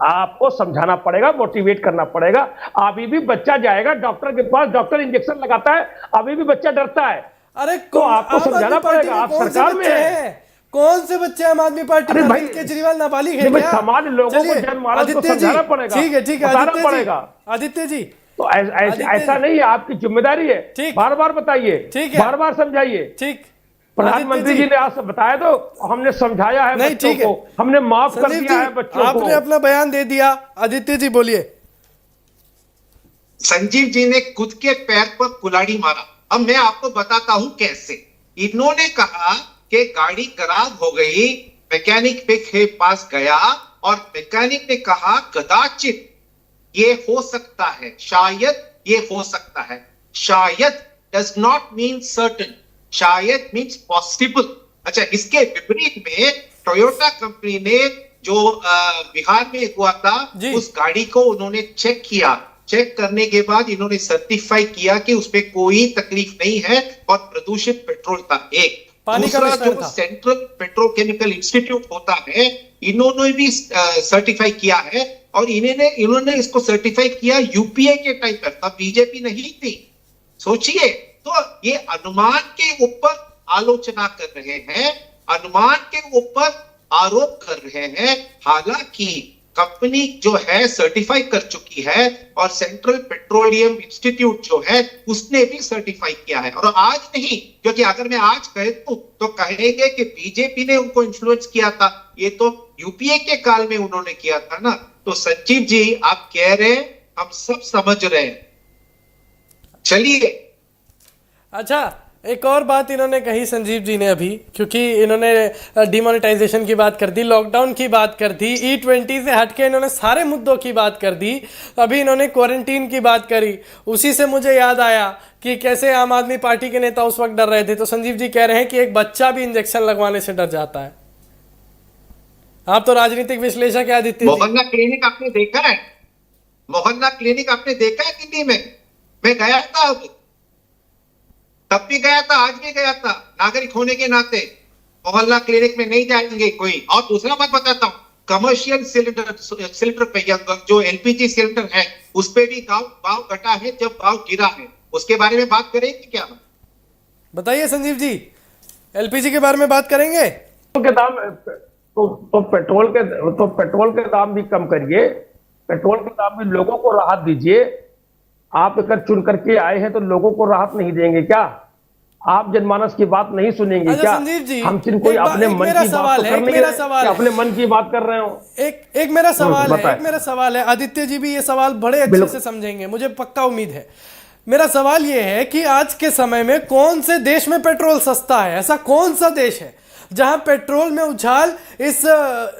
आपको समझाना पड़ेगा, मोटिवेट करना पड़ेगा। अभी भी बच्चा जाएगा डॉक्टर के पास, डॉक्टर इंजेक्शन लगाता है, अभी भी बच्चा डरता है। अरे तो आपको समझाना पड़ेगा, आप सरकार में है। कौन से बच्चे आम आदमी पार्टी में? भाई केजरीवाल नाबालिग है क्या? समाज लोगों को, जनमानस को समझाना पड़ेगा। ठीक है आदित्य जी, तो ऐसा नहीं है, आपकी जिम्मेदारी है। बार बार बताइए, बार बार समझाइए। ठीक, प्रधानमंत्री जी ने आज बताया, तो हमने समझाया है बच्चों को, हमने माफ कर दिया है बच्चों को। आपने अपना बयान दे दिया। आदित्य जी बोलिए। संजीव जी ने खुद के पैर पर कुल्हाड़ी मारा। अब मैं आपको बताता हूं कैसे। इन्होंने कहा कि गाड़ी खराब हो गई, मैकेनिक के पास गया, और मैकेनिक ने कहा कदाचित ये हो सकता है, शायद ये हो सकता है। शायद डज नॉट मीन सर्टन, शायद मीन्स पॉसिबल। अच्छा, इसके विपरीत में टोयोटा कंपनी ने जो बिहार में हुआ था जी। उस गाड़ी को उन्होंने चेक किया, चेक करने के बाद इन्होंने सर्टिफाई किया कि उसमें कोई तकलीफ नहीं है और प्रदूषित पेट्रोल था। एक पानी का दूसरा, मिश्रण जो था। सेंट्रल पेट्रोकेमिकल इंस्टीट्यूट होता है, इन्होंने भी सर्टिफाई किया है और इन्होंने इसको सर्टिफाई किया यूपीए के टाइम पर, तब बीजेपी नहीं थी। सोचिए, तो ये अनुमान के ऊपर आलोचना कर रहे हैं, अनुमान के ऊपर आरोप कर रहे हैं। हालांकि कंपनी जो है सर्टिफाई कर चुकी है और सेंट्रल पेट्रोलियम इंस्टीट्यूट जो है उसने भी सर्टिफाई किया है। और आज नहीं, क्योंकि अगर मैं आज कह दूं तो कहेंगे कि बीजेपी ने उनको इन्फ्लुएंस किया था, ये तो यूपीए के काल में उन्होंने किया था ना। तो संजीव जी, आप कह रहे हैं, हम सब समझ रहे हैं। चलिए, अच्छा, एक और बात इन्होंने कही संजीव जी ने अभी, क्योंकि इन्होंने डिमोनेटाइजेशन की बात कर दी, लॉकडाउन की बात कर दी, E20 से हटके इन्होंने सारे मुद्दों की बात कर दी। अभी इन्होंने क्वारंटीन की बात करी, उसी से मुझे याद आया कि कैसे आम आदमी पार्टी के नेता उस वक्त डर रहे थे। तो संजीव जी कह रहे हैं कि एक बच्चा भी इंजेक्शन लगवाने से डर जाता है। आप तो राजनीतिक विश्लेषक है आदित्य जी। मोहल्ला क्लिनिक आपने देखा है? मोहल्ला क्लिनिक आपने देखा है दिल्ली में? मैं गया था, अब तब भी गया था, आज भी गया था। नागरिक होने के नाते मोहल्ला क्लिनिक में नहीं जाएंगे कोई। और दूसरा बात बताता हूँ, कमर्शियल सिलेंडर पे जो एलपीजी सिलेंडर है उस पे भी भाव घटा है जब भाव गिरा है। उसके बारे में बात करेंगे क्या? बताइए संजीव जी, एलपीजी के बारे में बात करेंगे? के दाम तो पेट्रोल के दाम भी कम करिए, पेट्रोल के दाम भी लोगों को राहत दीजिए। आप अगर चुन करके आए हैं तो लोगों को राहत नहीं देंगे क्या? आप जनमानस की बात नहीं सुनेंगे अच्छा क्या? संजीव जी, हम कोई अपने मन की बात तो करने के अपने मन की बात कर रहे हो। एक मेरा सवाल है, आदित्य जी भी ये सवाल बड़े अच्छे से समझेंगे, मुझे पक्का उम्मीद है। मेरा सवाल ये है कि आज के समय में कौन से देश में पेट्रोल सस्ता है? ऐसा कौन सा देश है जहां पेट्रोल में उछाल इस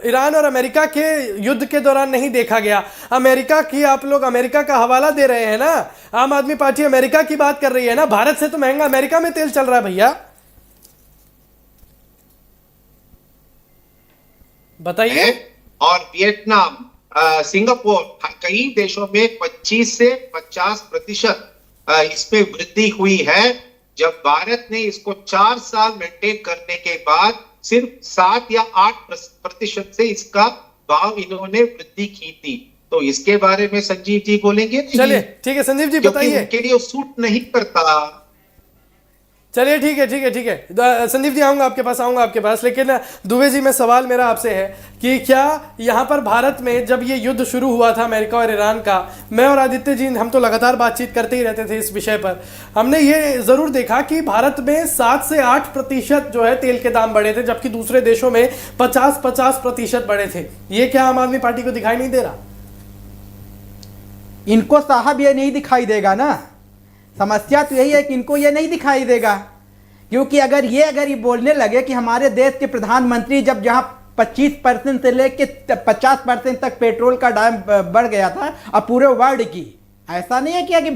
ईरान और अमेरिका के युद्ध के दौरान नहीं देखा गया? अमेरिका की, आप लोग अमेरिका का हवाला दे रहे हैं ना, आम आदमी पार्टी अमेरिका की बात कर रही है ना। भारत से तो महंगा अमेरिका में तेल चल रहा है भैया, बताइए। और वियतनाम, सिंगापुर, कई देशों में 25 से 50% इसमें वृद्धि हुई है। जब भारत ने इसको 4 साल मेंटेन करने के बाद सिर्फ 7 या 8% से इसका भाव इन्होंने वृद्धि की थी। तो इसके बारे में संजीव जी बोलेंगे? चलिए ठीक है संजीव जी, बताइए। उनके लिए सूट नहीं करता। चलिए ठीक है संदीप जी, आऊंगा आपके पास, लेकिन दुबे जी में सवाल मेरा आपसे है कि क्या यहाँ पर भारत में जब ये युद्ध शुरू हुआ था अमेरिका और ईरान का, मैं और आदित्य जी हम तो लगातार बातचीत करते ही रहते थे इस विषय पर, हमने ये ज़रूर देखा कि भारत में 7 से 8% जो है तेल के दाम बढ़े थे, जबकि दूसरे देशों में 50% बढ़े थे। ये क्या आम आदमी पार्टी को दिखाई नहीं दे रहा? इनको साहब ये नहीं दिखाई देगा ना, समस्या तो यही है कि इनको ये नहीं दिखाई देगा। क्योंकि अगर ये बोलने लगे कि हमारे देश के प्रधानमंत्री जब जहां 25% से लेके 50% तक पेट्रोल का दाम बढ़ गया था, अब पूरे वर्ल्ड की, ऐसा नहीं है कि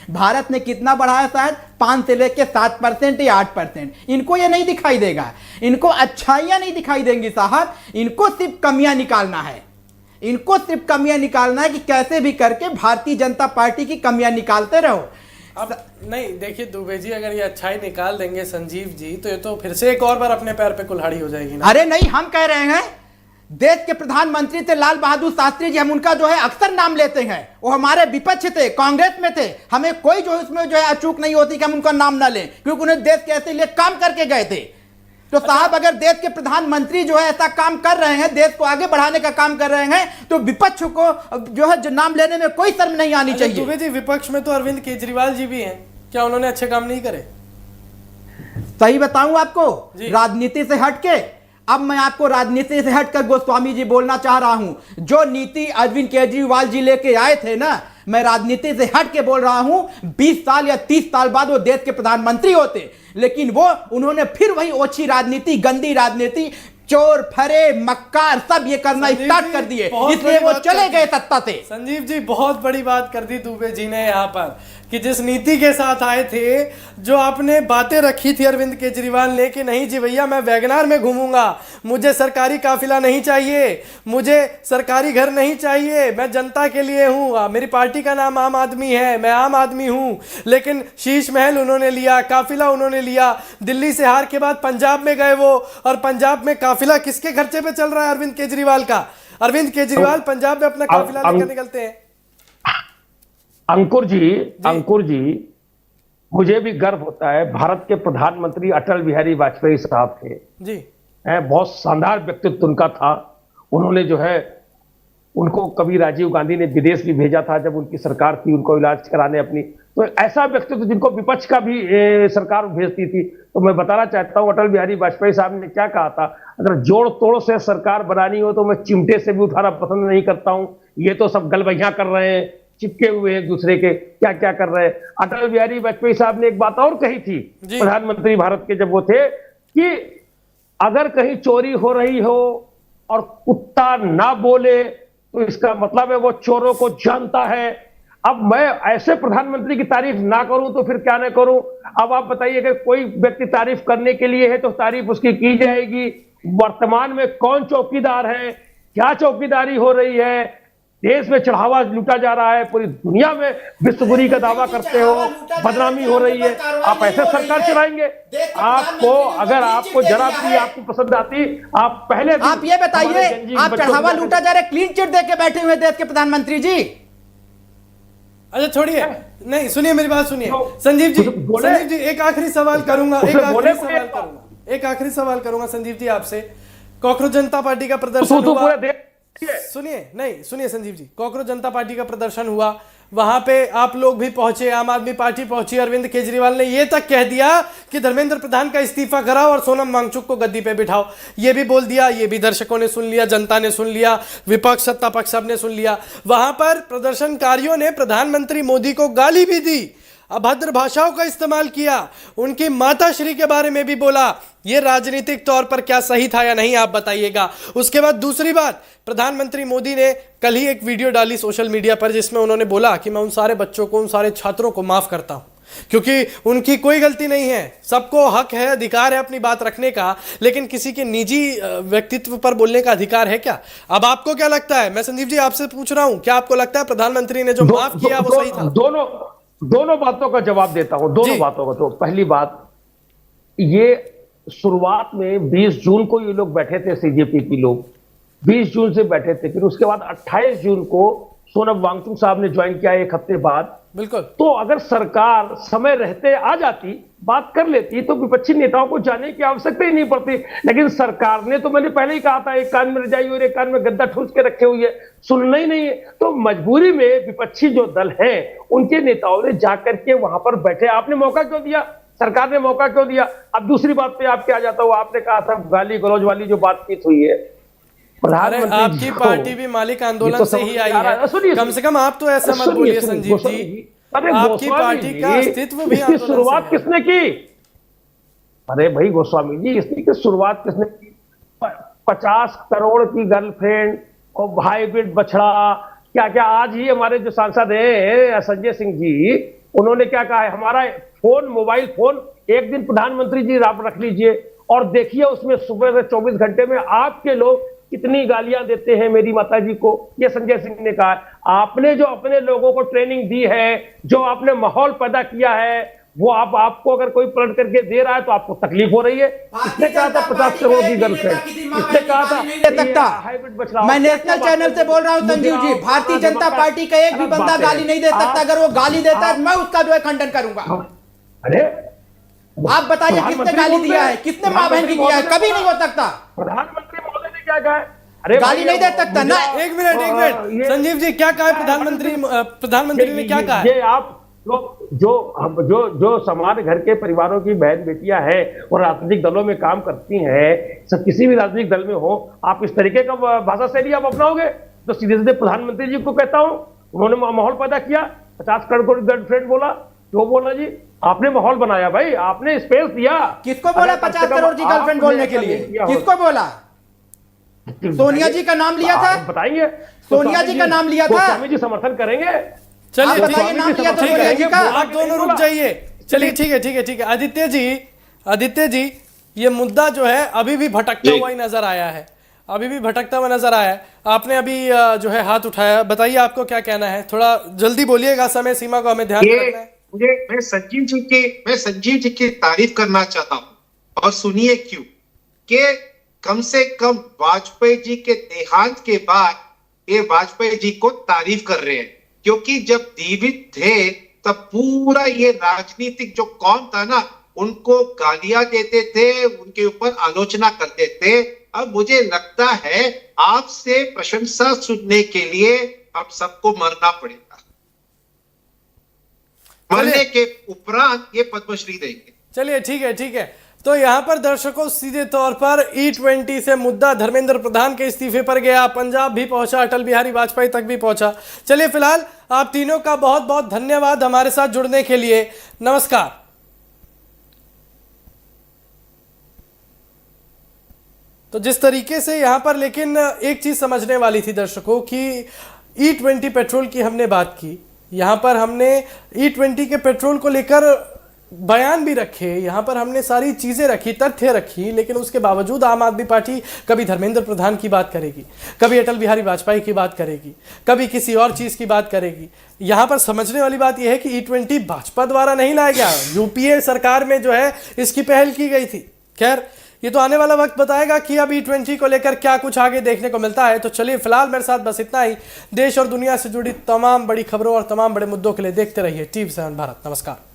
भारत ने कितना बढ़ाया, शायद 5 से लेके 7% या 8%। इनको ये नहीं दिखाई देगा, इनको अच्छाइयां नहीं दिखाई देंगी साहब, इनको सिर्फ कमियां निकालना है। इनको सिर्फ कमियां निकालना है कि कैसे भी करके भारतीय जनता पार्टी की कमियां निकालते रहो। अब नहीं, देखिए दुबे जी, अगर ये अच्छाई निकाल देंगे संजीव जी, तो ये तो फिर से एक और बार अपने पैर पे कुल्हाड़ी हो जाएगी ना। अरे नहीं, हम कह रहे हैं देश के प्रधानमंत्री थे लाल बहादुर शास्त्री जी, हम उनका जो है अक्सर नाम लेते हैं। वो हमारे विपक्ष थे, कांग्रेस में थे, हमें कोई जो इसमें जो है अचूक नहीं होती कि हम उनका नाम ना लें, क्योंकि उन्हें देश के ऐसे लिए काम करके गए थे। तो साहब अगर देश के प्रधानमंत्री जो है ऐसा काम कर रहे हैं, देश को आगे बढ़ाने का काम कर रहे हैं, तो विपक्ष को जो है नाम लेने में कोई शर्म नहीं आनी चाहिए। दुबे जी, विपक्ष में तो अरविंद केजरीवाल जी भी हैं, क्या उन्होंने अच्छे काम नहीं करे? सही बताऊं आपको, राजनीति से हटके, अब मैं आपको राजनीति से हटकर गोस्वामी जी बोलना चाह रहा हूं। जो नीति अरविंद केजरीवाल जी लेके आए थे ना, मैं राजनीति से हट के बोल रहा हूं, 20 साल या 30 साल बाद वो देश के प्रधानमंत्री होते, लेकिन वो उन्होंने फिर वही ओछी राजनीति, गंदी राजनीति, चोर फरे मक्कार सब ये करना संजीव स्टार्ट जी, कर दिए, बहुत इसलिए बड़ी वो बात चले कर गए दी। सत्ता से। संजीव जी बहुत बड़ी बात कर दी दुबे जी ने यहाँ पर कि जिस नीति के साथ आए थे, जो आपने बातें रखी थी अरविंद केजरीवाल ने कि नहीं जी भैया मैं वैगनार में घूमूंगा, मुझे सरकारी काफिला नहीं चाहिए, मुझे सरकारी घर नहीं चाहिए, मैं जनता के लिए हूँ, मेरी पार्टी का नाम आम आदमी है, मैं आम आदमी हूँ। लेकिन शीश महल उन्होंने लिया, काफिला उन्होंने लिया, दिल्ली से हार के बाद पंजाब में गए वो, और पंजाब में काफिला किसके खर्चे पे चल रहा है? अरविंद केजरीवाल का। अरविंद केजरीवाल पंजाब में अपना काफिला लेकर निकलते हैं। अंकुर जी मुझे भी गर्व होता है, भारत के प्रधानमंत्री अटल बिहारी वाजपेयी साहब थे जी, बहुत शानदार व्यक्तित्व उनका था। उन्होंने जो है, उनको कभी राजीव गांधी ने विदेश भी भेजा था जब उनकी सरकार थी उनको इलाज कराने अपनी, तो ऐसा व्यक्तित्व जिनको विपक्ष का भी सरकार भेजती थी। तो मैं बताना चाहता हूं अटल बिहारी वाजपेयी साहब ने क्या कहा था, अगर जोड़ तोड़ से सरकार बनानी हो तो मैं चिमटे से भी उठाना पसंद नहीं करता हूं, ये तो सब गलबैया कर रहे हैं, चिपके हुए हैं एक दूसरे के, क्या क्या कर रहे हैं। अटल बिहारी वाजपेयी साहब ने एक बात और कही थी प्रधानमंत्री भारत के जब वो थे, कि अगर कहीं चोरी हो रही हो और कुत्ता ना बोले तो इसका मतलब है वो चोरों को जानता है। अब मैं ऐसे प्रधानमंत्री की तारीफ ना करूं तो फिर क्या ना करूं। अब आप बताइए, अगर कोई व्यक्ति तारीफ करने के लिए है तो तारीफ उसकी की जाएगी। वर्तमान में कौन चौकीदार है, क्या चौकीदारी हो रही है, देश में चढ़ावा लूटा जा रहा है, पूरी दुनिया में विश्वगुरी का दावा करते हो, बदनामी हो रही है, आप ऐसे सरकार चलाएंगे? आपको अगर आपको जरा भी आपको पसंद आती, आप पहले आप ये बताइए, आप चढ़ावा लूटा जा रहे, क्लीन चिट देके बैठे हुए देश के प्रधानमंत्री जी। अच्छा छोड़िए, नहीं सुनिए मेरी बात सुनिए संजीव जी, एक आखिरी सवाल करूंगा, एक आखिरी सवाल करूंगा संजीव जी आपसे। कॉकरोच जनता पार्टी का प्रदर्शन हुआ, सुनिए संजीव जी, कॉकरोच जनता पार्टी का प्रदर्शन हुआ, वहां पे आप लोग भी पहुंचे, आम आदमी पार्टी पहुंची, अरविंद केजरीवाल ने यह तक कह दिया कि धर्मेंद्र प्रधान का इस्तीफा कराओ और सोनम वांगचुक को गद्दी पे बिठाओ, ये भी बोल दिया। ये भी दर्शकों ने सुन लिया, जनता ने सुन लिया, विपक्ष सत्ता पक्ष सबने सुन लिया। वहां पर प्रदर्शनकारियों ने प्रधानमंत्री मोदी को गाली भी दी, अभद्र भाषाओं का इस्तेमाल किया, उनकी माता श्री के बारे में भी बोला। यह राजनीतिक तौर पर क्या सही था या नहीं, आप बताइएगा। उसके बाद दूसरी बात, प्रधानमंत्री मोदी ने कल ही एक वीडियो डाली सोशल मीडिया पर जिसमें उन्होंने बोला कि मैं उन सारे बच्चों को, उन सारे छात्रों को माफ करता हूं क्योंकि उनकी कोई गलती नहीं है, सबको हक है, अधिकार है अपनी बात रखने का, लेकिन किसी के निजी व्यक्तित्व पर बोलने का अधिकार है क्या? अब आपको क्या लगता है? मैं संजीव जी आपसे पूछ रहा हूं, क्या आपको लगता है प्रधानमंत्री ने जो माफ किया वो सही था? दोनों बातों का जवाब देता हूं, दोनों बातों का। तो पहली बात, ये शुरुआत में 20 जून को ये लोग बैठे थे, सीजेपी के लोग 20 जून से बैठे थे, फिर उसके बाद 28 जून को सोनम वांगचुक साहब ने ज्वाइन किया एक हफ्ते बाद। बिल्कुल। तो अगर सरकार समय रहते आ जाती, बात कर लेती, तो विपक्षी नेताओं को जाने की आवश्यकता ही नहीं पड़ती। लेकिन सरकार ने, तो मैंने पहले ही कहा था, एक कान में रजाई और एक कान में गद्दा ठूस के रखे हुए, सुनना ही नहीं है। तो मजबूरी में विपक्षी जो दल है उनके नेताओं ने जाकर के वहां पर बैठे। आपने मौका क्यों दिया? सरकार ने मौका क्यों दिया? अब दूसरी बात पे आपके आ जाता हूं, आपने कहा था गाली गलौज वाली जो बातचीत हुई है, आपकी पार्टी भी मालिक आंदोलन से ही आई है, कम से कम आप तो ऐसा मत बोलिए संजीव जी। आपकी पार्टी का अस्तित्व भी इसकी शुरुआत किसने की? अरे भाई गोस्वामी जी, इसकी शुरुआत किसने की? 50 करोड़ की गर्लफ्रेंड और हाइब्रिड बछड़ा, क्या क्या। आज ही हमारे जो सांसद हैं संजय सिंह जी, उन्होंने क्या कहा है, हमारा फोन, मोबाइल फोन एक दिन प्रधानमंत्री जी आप रख लीजिए और देखिए उसमें सुबह से 24 घंटे में आपके लोग कितनी गालियां देते हैं मेरी माता जी को। ये संजय सिंह ने कहा। आपने जो अपने लोगों को ट्रेनिंग दी है, जो आपने माहौल पैदा किया है, वो आपको अगर कोई पलट करके दे रहा है तो आपको तकलीफ हो रही है। इसने कहा था 50 करोड़ की गर्लफ्रेंड, इसने कहा था हाइब्रिड बछड़ा। मैं नेशनल चैनल से बोल रहा हूं संजीव जी, भारतीय जनता पार्टी का एक भी बंदा गाली नहीं दे सकता। अगर वो गाली देता है मैं उसका जो है खंडन करूंगा। अरे आप बताइए किसने गाली दिया है, किसने मां बहन की किया है? कभी नहीं हो सकता। प्रधानमंत्री महोदय ने क्या कहा है? अरे गाली नहीं दे सकता ना। एक मिनट संजीव जी, क्या कहा प्रधानमंत्री ने क्या कहा? ये आप जो समाज घर के परिवारों की बहन बेटियां हैं और राजनीतिक दलों में काम करती हैं, सब किसी भी राजनीतिक दल में हो, आप इस तरीके का भाषा शैली आप अपनाओगे? तो सीधे सीधे प्रधानमंत्री जी को कहता हूं, उन्होंने माहौल पैदा किया, 50 करोड़ गर्लफ्रेंड बोला, क्यों बोला जी? आपने माहौल बनाया भाई, आपने स्पेस दिया। किसको बोला 50 करोड़ की गर्लफ्रेंड बोलने के लिए? किसको बोला? सोनिया जी का नाम लिया था, बताइए। सोनिया जी का नाम लिया था। स्वामी जी समर्थन करेंगे? चलिए आप बताइए नाम लिया था सोनिया जी का। आप दोनों रुक जाइए। चलिए ठीक है, ठीक है, ठीक है। आदित्य जी, ये मुद्दा जो है अभी भी भटकता हुआ ही नजर आया है, अभी भी भटकता हुआ नजर आया है। आपने अभी जो है हाथ उठाया, बताइए आपको क्या कहना है, थोड़ा जल्दी बोलिएगा, समय सीमा को हमें ध्यान में रखना है। मैं संजीव जी की तारीफ करना चाहता हूं, और सुनिए क्यों। कि कम से कम वाजपेयी जी के देहांत के बाद ये वाजपेयी जी को तारीफ कर रहे हैं, क्योंकि जब जीवित थे तब पूरा ये राजनीतिक जो कौन था ना, उनको गालियां देते थे, उनके ऊपर आलोचना करते थे। अब मुझे लगता है आपसे प्रशंसा सुनने के लिए हम सबको मरना पड़ेगा, मरने के उपरांत ये पद्मश्री देंगे। चलिए ठीक है, ठीक है। तो यहां पर दर्शकों सीधे तौर पर E20 से मुद्दा धर्मेंद्र प्रधान के इस्तीफे पर गया, पंजाब भी पहुंचा, अटल बिहारी वाजपेयी तक भी पहुंचा। चलिए फिलहाल आप तीनों का बहुत बहुत धन्यवाद हमारे साथ जुड़ने के लिए। नमस्कार। तो जिस तरीके से यहां पर, लेकिन एक चीज समझने वाली थी दर्शकों कि E20 पेट्रोल की हमने बात की, यहां पर हमने E20 के पेट्रोल को लेकर बयान भी रखे, यहां पर हमने सारी चीजें रखी, तथ्य रखी, लेकिन उसके बावजूद आम आदमी पार्टी कभी धर्मेंद्र प्रधान की बात करेगी, कभी अटल बिहारी वाजपेयी की बात करेगी, कभी किसी और चीज की बात करेगी। यहां पर समझने वाली बात यह है कि E20 भाजपा द्वारा नहीं लाया गया, यूपीए सरकार में जो है इसकी पहल की गई थी। खैर, ये तो आने वाला वक्त बताएगा कि अब E20 को लेकर क्या कुछ आगे देखने को मिलता है। तो चलिए फिलहाल मेरे साथ बस इतना ही। देश और दुनिया से जुड़ी तमाम बड़ी खबरों और तमाम बड़े मुद्दों के लिए देखते रहिए TV7 भारत। नमस्कार।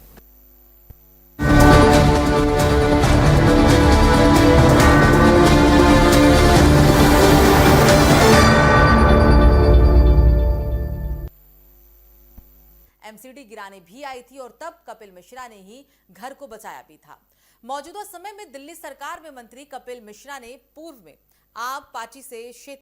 एमसीडी गिराने भी आई थी और तब कपिल मिश्रा ने ही घर को बचाया भी था। मौजूदा समय में दिल्ली सरकार में मंत्री कपिल मिश्रा ने पूर्व में आप पार्टी से